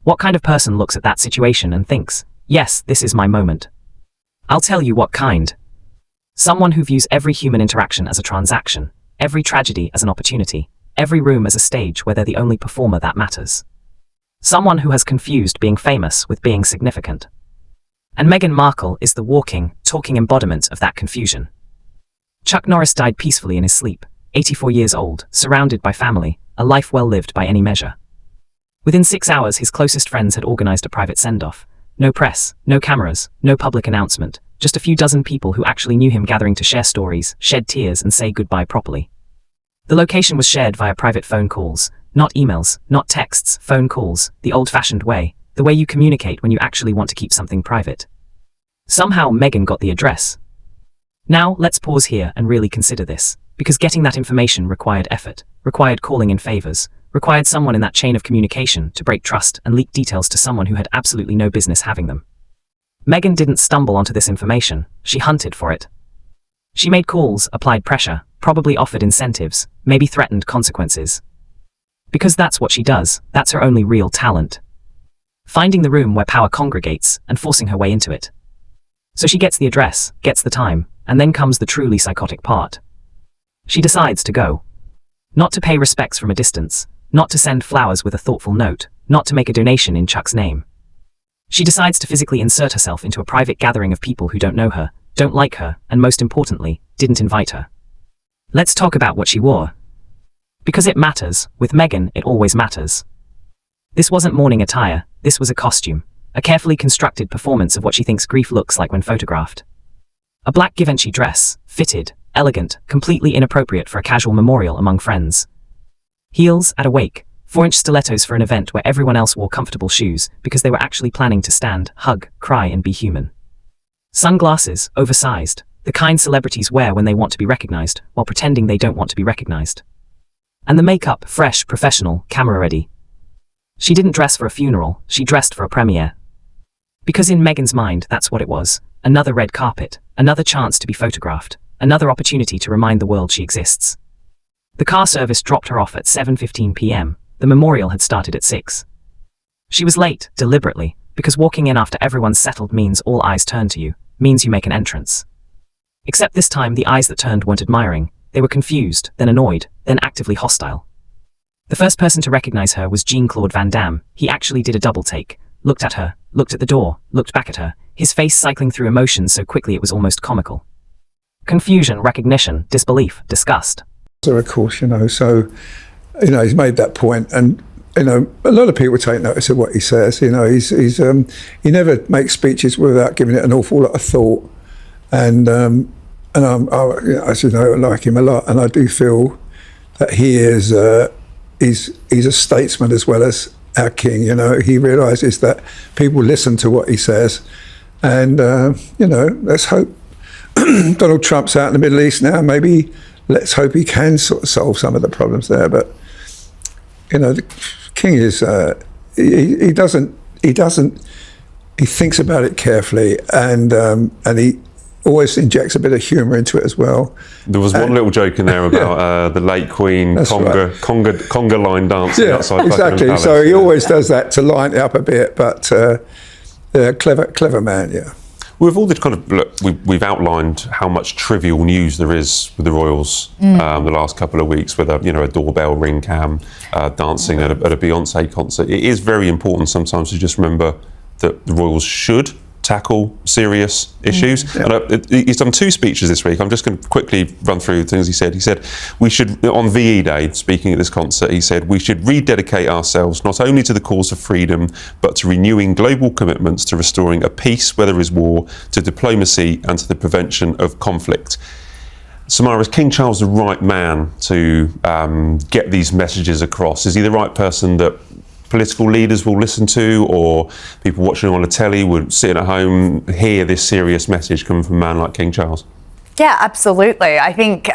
What kind of person looks at that situation and thinks, yes, this is my moment? I'll tell you what kind. Someone who views every human interaction as a transaction, every tragedy as an opportunity, every room as a stage where they're the only performer that matters. Someone who has confused being famous with being significant. And Meghan Markle is the walking, talking embodiment of that confusion. Chuck Norris died peacefully in his sleep, 84 years old, surrounded by family, a life well lived by any measure. Within 6 hours, his closest friends had organized a private send-off. No press, no cameras, no public announcement, just a few dozen people who actually knew him gathering to share stories, shed tears, and say goodbye properly. The location was shared via private phone calls, not emails, not texts, phone calls, the old-fashioned way, the way you communicate when you actually want to keep something private. Somehow Meghan got the address. Now, let's pause here and really consider this, because getting that information required effort, required calling in favors, required someone in that chain of communication to break trust and leak details to someone who had absolutely no business having them. Meghan didn't stumble onto this information, she hunted for it. She made calls, applied pressure, probably offered incentives, maybe threatened consequences. Because that's what she does, that's her only real talent. Finding the room where power congregates and forcing her way into it. So she gets the address, gets the time, and then comes the truly psychotic part. She decides to go. Not to pay respects from a distance, not to send flowers with a thoughtful note, not to make a donation in Chuck's name. She decides to physically insert herself into a private gathering of people who don't know her, don't like her, and most importantly, didn't invite her. Let's talk about what she wore. Because it matters, with Meghan, it always matters. This wasn't mourning attire, this was a costume, a carefully constructed performance of what she thinks grief looks like when photographed. A black Givenchy dress, fitted, elegant, completely inappropriate for a casual memorial among friends. Heels at a wake, 4-inch stilettos for an event where everyone else wore comfortable shoes because they were actually planning to stand, hug, cry, and be human. Sunglasses, oversized, the kind celebrities wear when they want to be recognized, while pretending they don't want to be recognized. And the makeup, fresh, professional, camera-ready. She didn't dress for a funeral, she dressed for a premiere. Because in Meghan's mind, that's what it was. Another red carpet, another chance to be photographed, another opportunity to remind the world she exists. The car service dropped her off at 7:15 p.m. The memorial had started at 6. She was late, deliberately, because walking in after everyone's settled means all eyes turn to you, means you make an entrance. Except this time the eyes that turned weren't admiring, they were confused, then annoyed, then actively hostile. The first person to recognize her was Jean-Claude Van Damme. He actually did a double take, looked at her, looked at the door, looked back at her, his face cycling through emotions so quickly it was almost comical. Confusion, recognition, disbelief, disgust. So of course, so, he's made that point, and, a lot of people take notice of what he says. He never makes speeches without giving it an awful lot of thought. And as you know, I like him a lot, and I do feel that he is, he's a statesman as well as our king. He realises that people listen to what he says, and let's hope Donald Trump's out in the Middle East now. Maybe let's hope he can sort of solve some of the problems there. But the king is he thinks about it carefully, and he always injects a bit of humour into it as well. There was one little joke in there about the late Queen conga line dancing outside exactly. Buckingham Palace. So he always does that to lighten it up a bit, but clever man, yeah. With all the we've outlined how much trivial news there is with the royals the last couple of weeks, with a doorbell ring cam, dancing at a Beyonce concert. It is very important sometimes to just remember that the royals should tackle serious issues. Yeah. And he's done 2 speeches this week. I'm just going to quickly run through the things he said. He said, we should, on VE Day, speaking at this concert, he said, we should rededicate ourselves not only to the cause of freedom, but to renewing global commitments to restoring a peace where there is war, to diplomacy and to the prevention of conflict. Samara, is King Charles the right man to get these messages across? Is he the right person that political leaders will listen to, or people watching on the telly would sit at home, hear this serious message coming from a man like King Charles? Yeah, absolutely. I think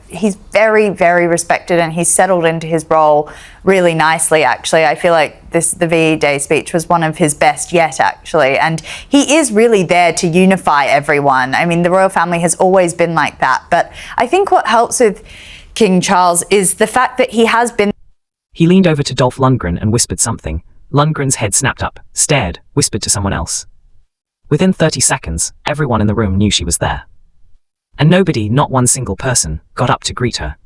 he's very, very respected, and he's settled into his role really nicely, actually. I feel like the VE Day speech was one of his best yet, actually. And he is really there to unify everyone. I mean, the royal family has always been like that. But I think what helps with King Charles is the fact that he has been. He leaned over to Dolph Lundgren and whispered something. Lundgren's head snapped up, stared, whispered to someone else. Within 30 seconds, everyone in the room knew she was there. And nobody, not one single person, got up to greet her.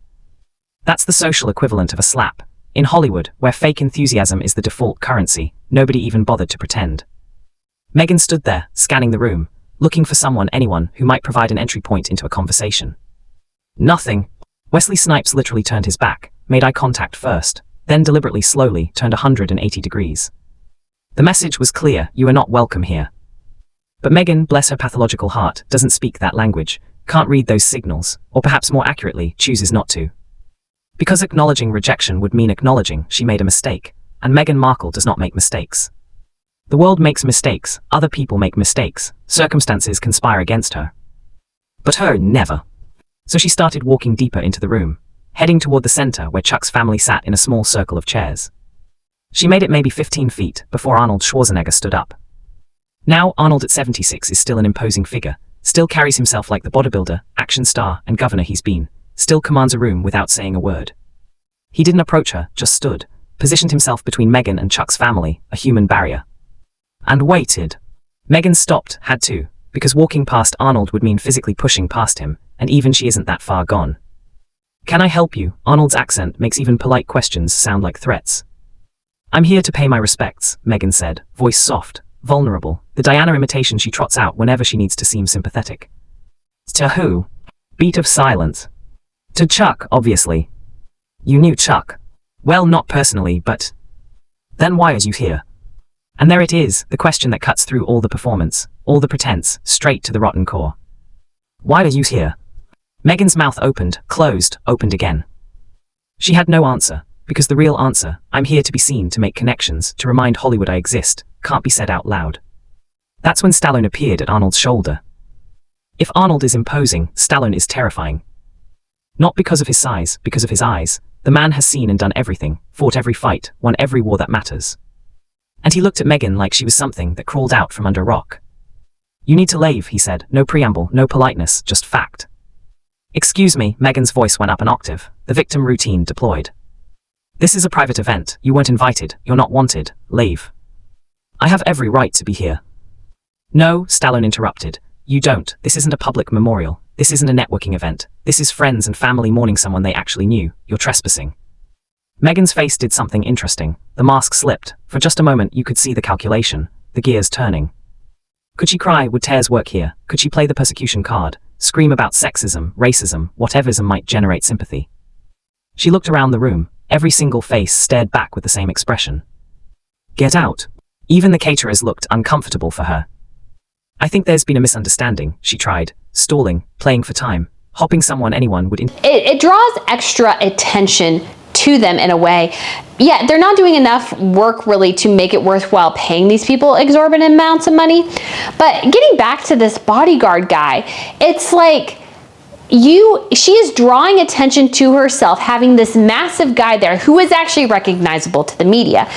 That's the social equivalent of a slap. In Hollywood, where fake enthusiasm is the default currency, nobody even bothered to pretend. Meghan stood there, scanning the room, looking for anyone who might provide an entry point into a conversation. Nothing. Wesley Snipes literally turned his back, made eye contact first, then deliberately slowly turned 180 degrees. The message was clear: you are not welcome here. But Meghan, bless her pathological heart, doesn't speak that language, can't read those signals, or perhaps more accurately, chooses not to. Because acknowledging rejection would mean acknowledging she made a mistake, and Meghan Markle does not make mistakes. The world makes mistakes, other people make mistakes, circumstances conspire against her. But her, never. So she started walking deeper into the room, heading toward the center where Chuck's family sat in a small circle of chairs. She made it maybe 15 feet before Arnold Schwarzenegger stood up. Now, Arnold at 76 is still an imposing figure, still carries himself like the bodybuilder, action star, and governor he's been, still commands a room without saying a word. He didn't approach her, just stood, positioned himself between Meghan and Chuck's family, a human barrier. And waited. Meghan stopped, had to, because walking past Arnold would mean physically pushing past him, and even she isn't that far gone. Can I help you? Arnold's accent makes even polite questions sound like threats. I'm here to pay my respects, Meghan said, voice soft, vulnerable, the Diana imitation she trots out whenever she needs to seem sympathetic. To who? Beat of silence. To Chuck, obviously. You knew Chuck. Well, not personally, but... Then why are you here? And there it is, the question that cuts through all the performance, all the pretense, straight to the rotten core. Why are you here? Meghan's mouth opened, closed, opened again. She had no answer, because the real answer, I'm here to be seen, to make connections, to remind Hollywood I exist, can't be said out loud. That's when Stallone appeared at Arnold's shoulder. If Arnold is imposing, Stallone is terrifying. Not because of his size, because of his eyes. The man has seen and done everything, fought every fight, won every war that matters. And he looked at Meghan like she was something that crawled out from under a rock. You need to leave, he said, no preamble, no politeness, just fact. Excuse me, Meghan's voice went up an octave, the victim routine deployed. This is a private event, you weren't invited, you're not wanted, leave. I have every right to be here. No, Stallone interrupted. You don't, this isn't a public memorial, this isn't a networking event, this is friends and family mourning someone they actually knew, you're trespassing. Meghan's face did something interesting, the mask slipped, for just a moment you could see the calculation, the gears turning. Could she cry? Would tears work here? Could she play the persecution card, scream about sexism, racism, whateverism might generate sympathy? She looked around the room, every single face stared back with the same expression. Get out. Even the caterers looked uncomfortable for her. I think there's been a misunderstanding, she tried, stalling, playing for time, hopping someone anyone would... It draws extra attention to them in a way. Yeah, they're not doing enough work really to make it worthwhile paying these people exorbitant amounts of money. But getting back to this bodyguard guy, it's like she is drawing attention to herself, having this massive guy there who is actually recognizable to the media.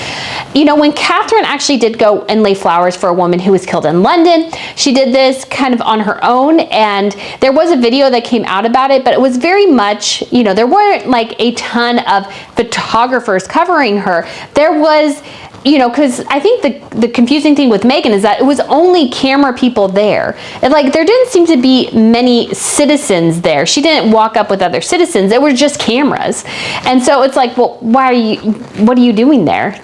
You know, when Catherine actually did go and lay flowers for a woman who was killed in London, she did this kind of on her own, and there was a video that came out about it, but it was very much, you know, there weren't like a ton of photographers covering her. There was, you know, because I think the confusing thing with Meghan is that it was only camera people there. Like, there didn't seem to be many citizens there. She didn't walk up with other citizens. It were just cameras. And so it's like, well, what are you doing there?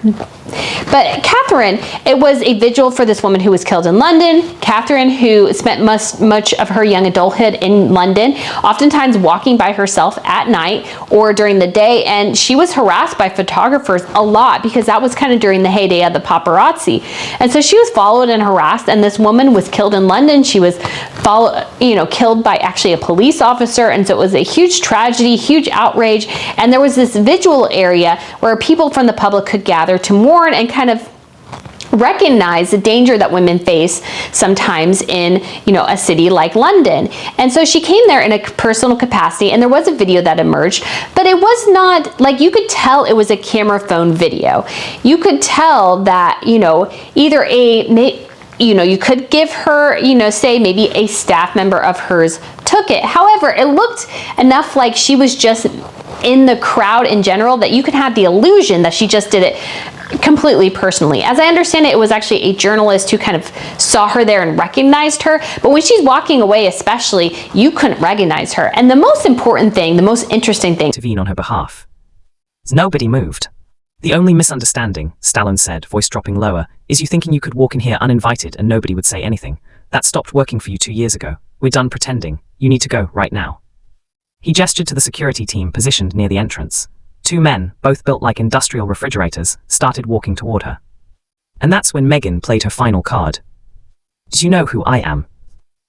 But Catherine, it was a vigil for this woman who was killed in London. Catherine, who spent much of her young adulthood in London, oftentimes walking by herself at night or during the day, and she was harassed by photographers a lot because that was kind of during the heyday of the paparazzi. And so she was followed and harassed, and this woman was killed in London. She was killed by actually a police officer, and so it was a huge tragedy, huge outrage, and there was this vigil area where people from the public could gather to mourn and kind of recognize the danger that women face sometimes in, you know, a city like London. And so she came there in a personal capacity, and there was a video that emerged, but it was not like, you could tell it was a camera phone video. You could tell that, you know, either you could give her, you know, say maybe a staff member of hers took it. However, it looked enough like she was just in the crowd in general that you could have the illusion that she just did it completely personally. As I understand it, it was actually a journalist who kind of saw her there and recognized her. But when she's walking away especially, you couldn't recognize her. And the most important thing, the most interesting thing... ...intervene on her behalf. Nobody moved. The only misunderstanding, Stallone said, voice dropping lower, is you thinking you could walk in here uninvited and nobody would say anything. That stopped working for you 2 years ago. We're done pretending. You need to go right now. He gestured to the security team positioned near the entrance. 2 men, both built like industrial refrigerators, started walking toward her. And that's when Meghan played her final card. "Do you know who I am?"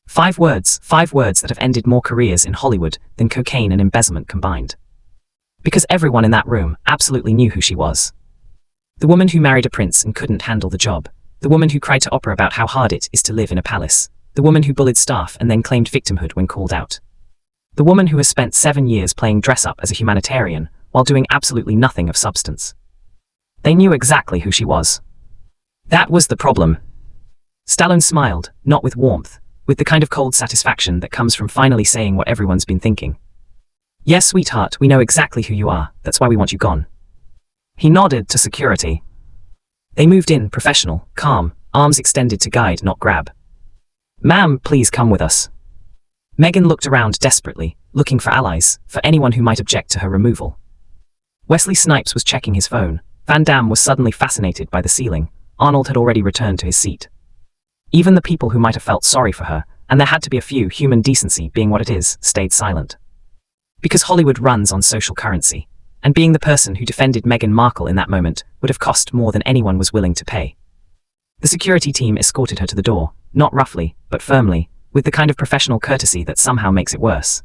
5 words that have ended more careers in Hollywood than cocaine and embezzlement combined. Because everyone in that room absolutely knew who she was. The woman who married a prince and couldn't handle the job. The woman who cried to Oprah about how hard it is to live in a palace. The woman who bullied staff and then claimed victimhood when called out. The woman who has spent 7 years playing dress-up as a humanitarian while doing absolutely nothing of substance. They knew exactly who she was. That was the problem. Stallone smiled, not with warmth, with the kind of cold satisfaction that comes from finally saying what everyone's been thinking. "Yes, sweetheart, we know exactly who you are, that's why we want you gone." He nodded to security. They moved in, professional, calm, arms extended to guide, not grab. "Ma'am, please come with us." Meghan looked around desperately, looking for allies, for anyone who might object to her removal. Wesley Snipes was checking his phone. Van Damme was suddenly fascinated by the ceiling. Arnold had already returned to his seat. Even the people who might have felt sorry for her, and there had to be a few, human decency being what it is, stayed silent. Because Hollywood runs on social currency, and being the person who defended Meghan Markle in that moment would have cost more than anyone was willing to pay. The security team escorted her to the door, not roughly, but firmly, with the kind of professional courtesy that somehow makes it worse.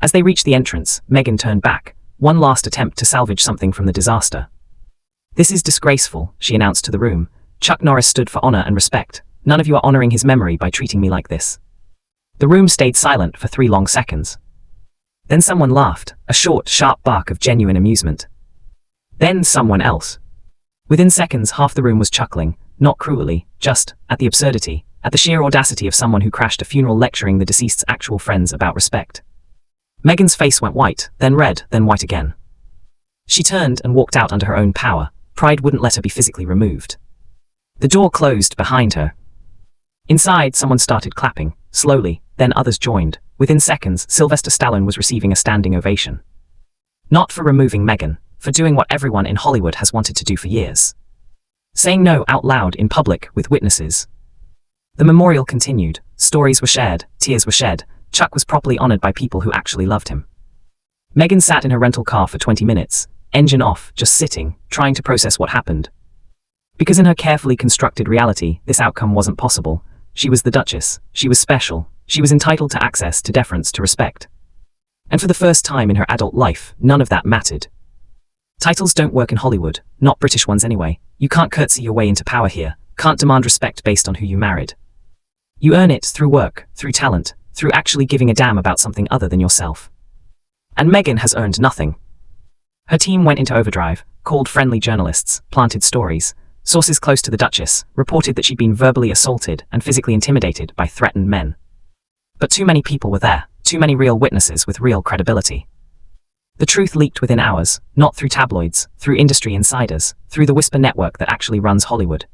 As they reached the entrance, Meghan turned back, one last attempt to salvage something from the disaster. "This is disgraceful," she announced to the room. "Chuck Norris stood for honor and respect. None of you are honoring his memory by treating me like this." The room stayed silent for 3 long seconds. Then someone laughed, a short, sharp bark of genuine amusement. Then someone else. Within seconds, half the room was chuckling, not cruelly, just at the absurdity, at the sheer audacity of someone who crashed a funeral lecturing the deceased's actual friends about respect. Meghan's face went white, then red, then white again. She turned and walked out under her own power. Pride wouldn't let her be physically removed. The door closed behind her. Inside, someone started clapping, slowly, then others joined. Within seconds, Sylvester Stallone was receiving a standing ovation. Not for removing Meghan, for doing what everyone in Hollywood has wanted to do for years. Saying no out loud in public with witnesses. The memorial continued, stories were shared, tears were shed. Chuck was properly honored by people who actually loved him. Meghan sat in her rental car for 20 minutes, engine off, just sitting, trying to process what happened. Because in her carefully constructed reality, this outcome wasn't possible. She was the Duchess, she was special, she was entitled to access, to deference, to respect. And for the first time in her adult life, none of that mattered. Titles don't work in Hollywood, not British ones anyway. You can't curtsy your way into power here, can't demand respect based on who you married. You earn it through work, through talent, through actually giving a damn about something other than yourself. And Meghan has earned nothing. Her team went into overdrive, called friendly journalists, planted stories. Sources close to the Duchess reported that she'd been verbally assaulted and physically intimidated by threatened men. But too many people were there, too many real witnesses with real credibility. The truth leaked within hours, not through tabloids, through industry insiders, through the whisper network that actually runs Hollywood.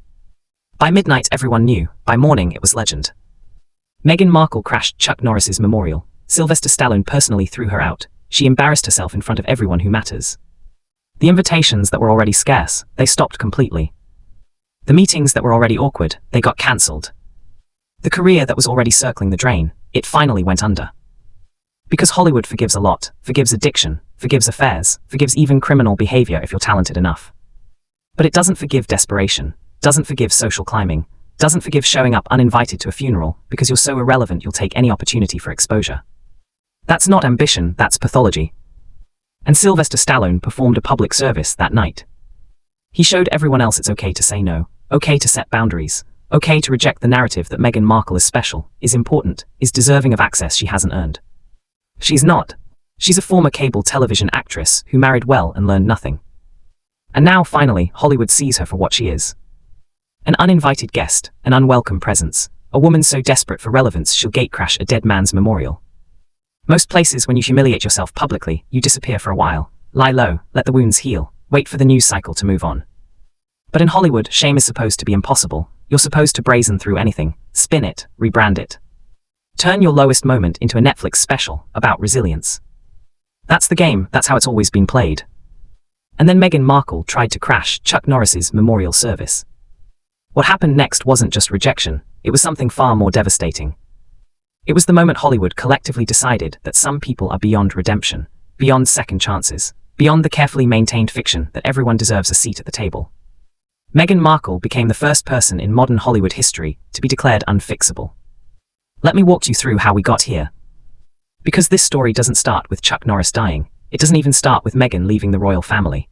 By midnight everyone knew, by morning it was legend. Meghan Markle crashed Chuck Norris's memorial. Sylvester Stallone personally threw her out. She embarrassed herself in front of everyone who matters. The invitations that were already scarce, they stopped completely. The meetings that were already awkward, they got cancelled. The career that was already circling the drain, it finally went under. Because Hollywood forgives a lot, forgives addiction, forgives affairs, forgives even criminal behavior if you're talented enough. But it doesn't forgive desperation, doesn't forgive social climbing, doesn't forgive showing up uninvited to a funeral because you're so irrelevant you'll take any opportunity for exposure. That's not ambition, that's pathology. And Sylvester Stallone performed a public service that night. He showed everyone else it's okay to say no, okay to set boundaries, okay to reject the narrative that Meghan Markle is special, is important, is deserving of access she hasn't earned. She's not. She's a former cable television actress who married well and learned nothing. And now, finally, Hollywood sees her for what she is. An uninvited guest, an unwelcome presence, a woman so desperate for relevance she'll gatecrash a dead man's memorial. Most places, when you humiliate yourself publicly, you disappear for a while, lie low, let the wounds heal, wait for the news cycle to move on. But in Hollywood, shame is supposed to be impossible. You're supposed to brazen through anything, spin it, rebrand it. Turn your lowest moment into a Netflix special about resilience. That's the game, that's how it's always been played. And then Meghan Markle tried to crash Chuck Norris's memorial service. What happened next wasn't just rejection, it was something far more devastating. It was the moment Hollywood collectively decided that some people are beyond redemption, beyond second chances, beyond the carefully maintained fiction that everyone deserves a seat at the table. Meghan Markle became the first person in modern Hollywood history to be declared unfixable. Let me walk you through how we got here. Because this story doesn't start with Chuck Norris dying, it doesn't even start with Meghan leaving the royal family.